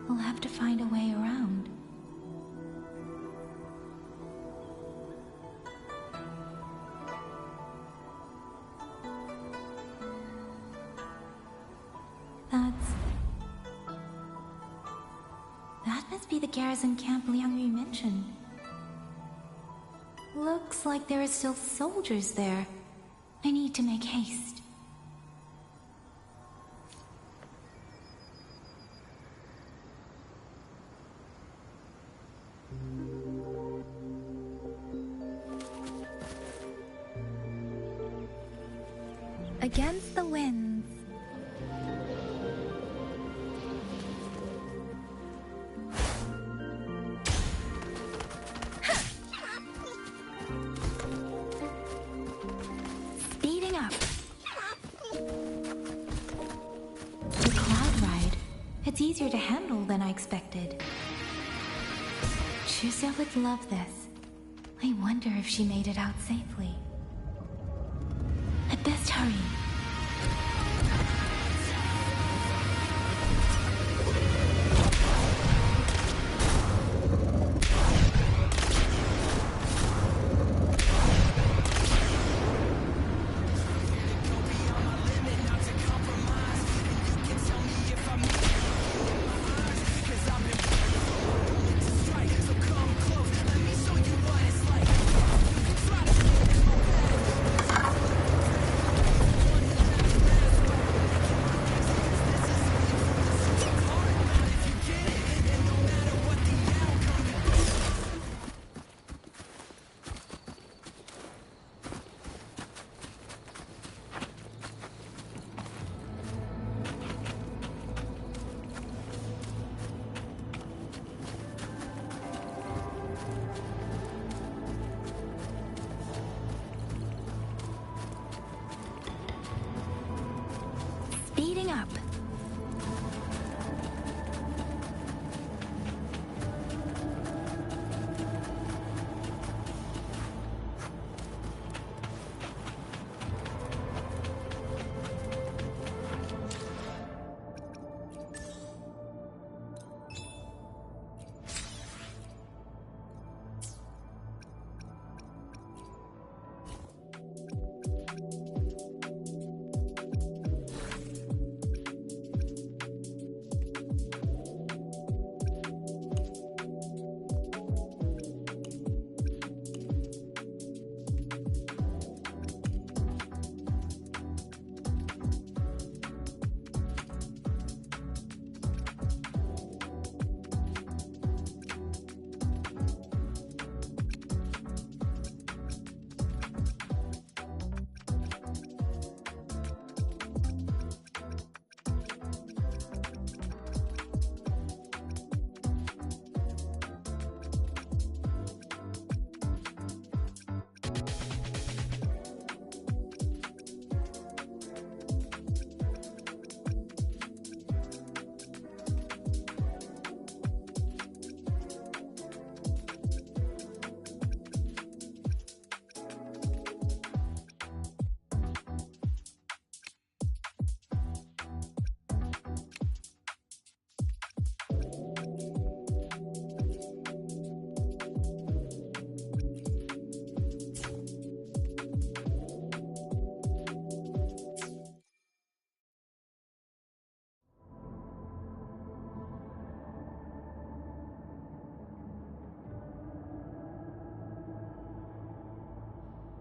[SPEAKER 5] We'll have to find a way around. must be the garrison camp Liangyu mentioned. Looks like there are still soldiers there. I need to make haste. Against the winds. Speeding up. The cloud ride. It's easier to handle than I expected. Chusya would love this. I wonder if she made it out safely. I'd best hurry.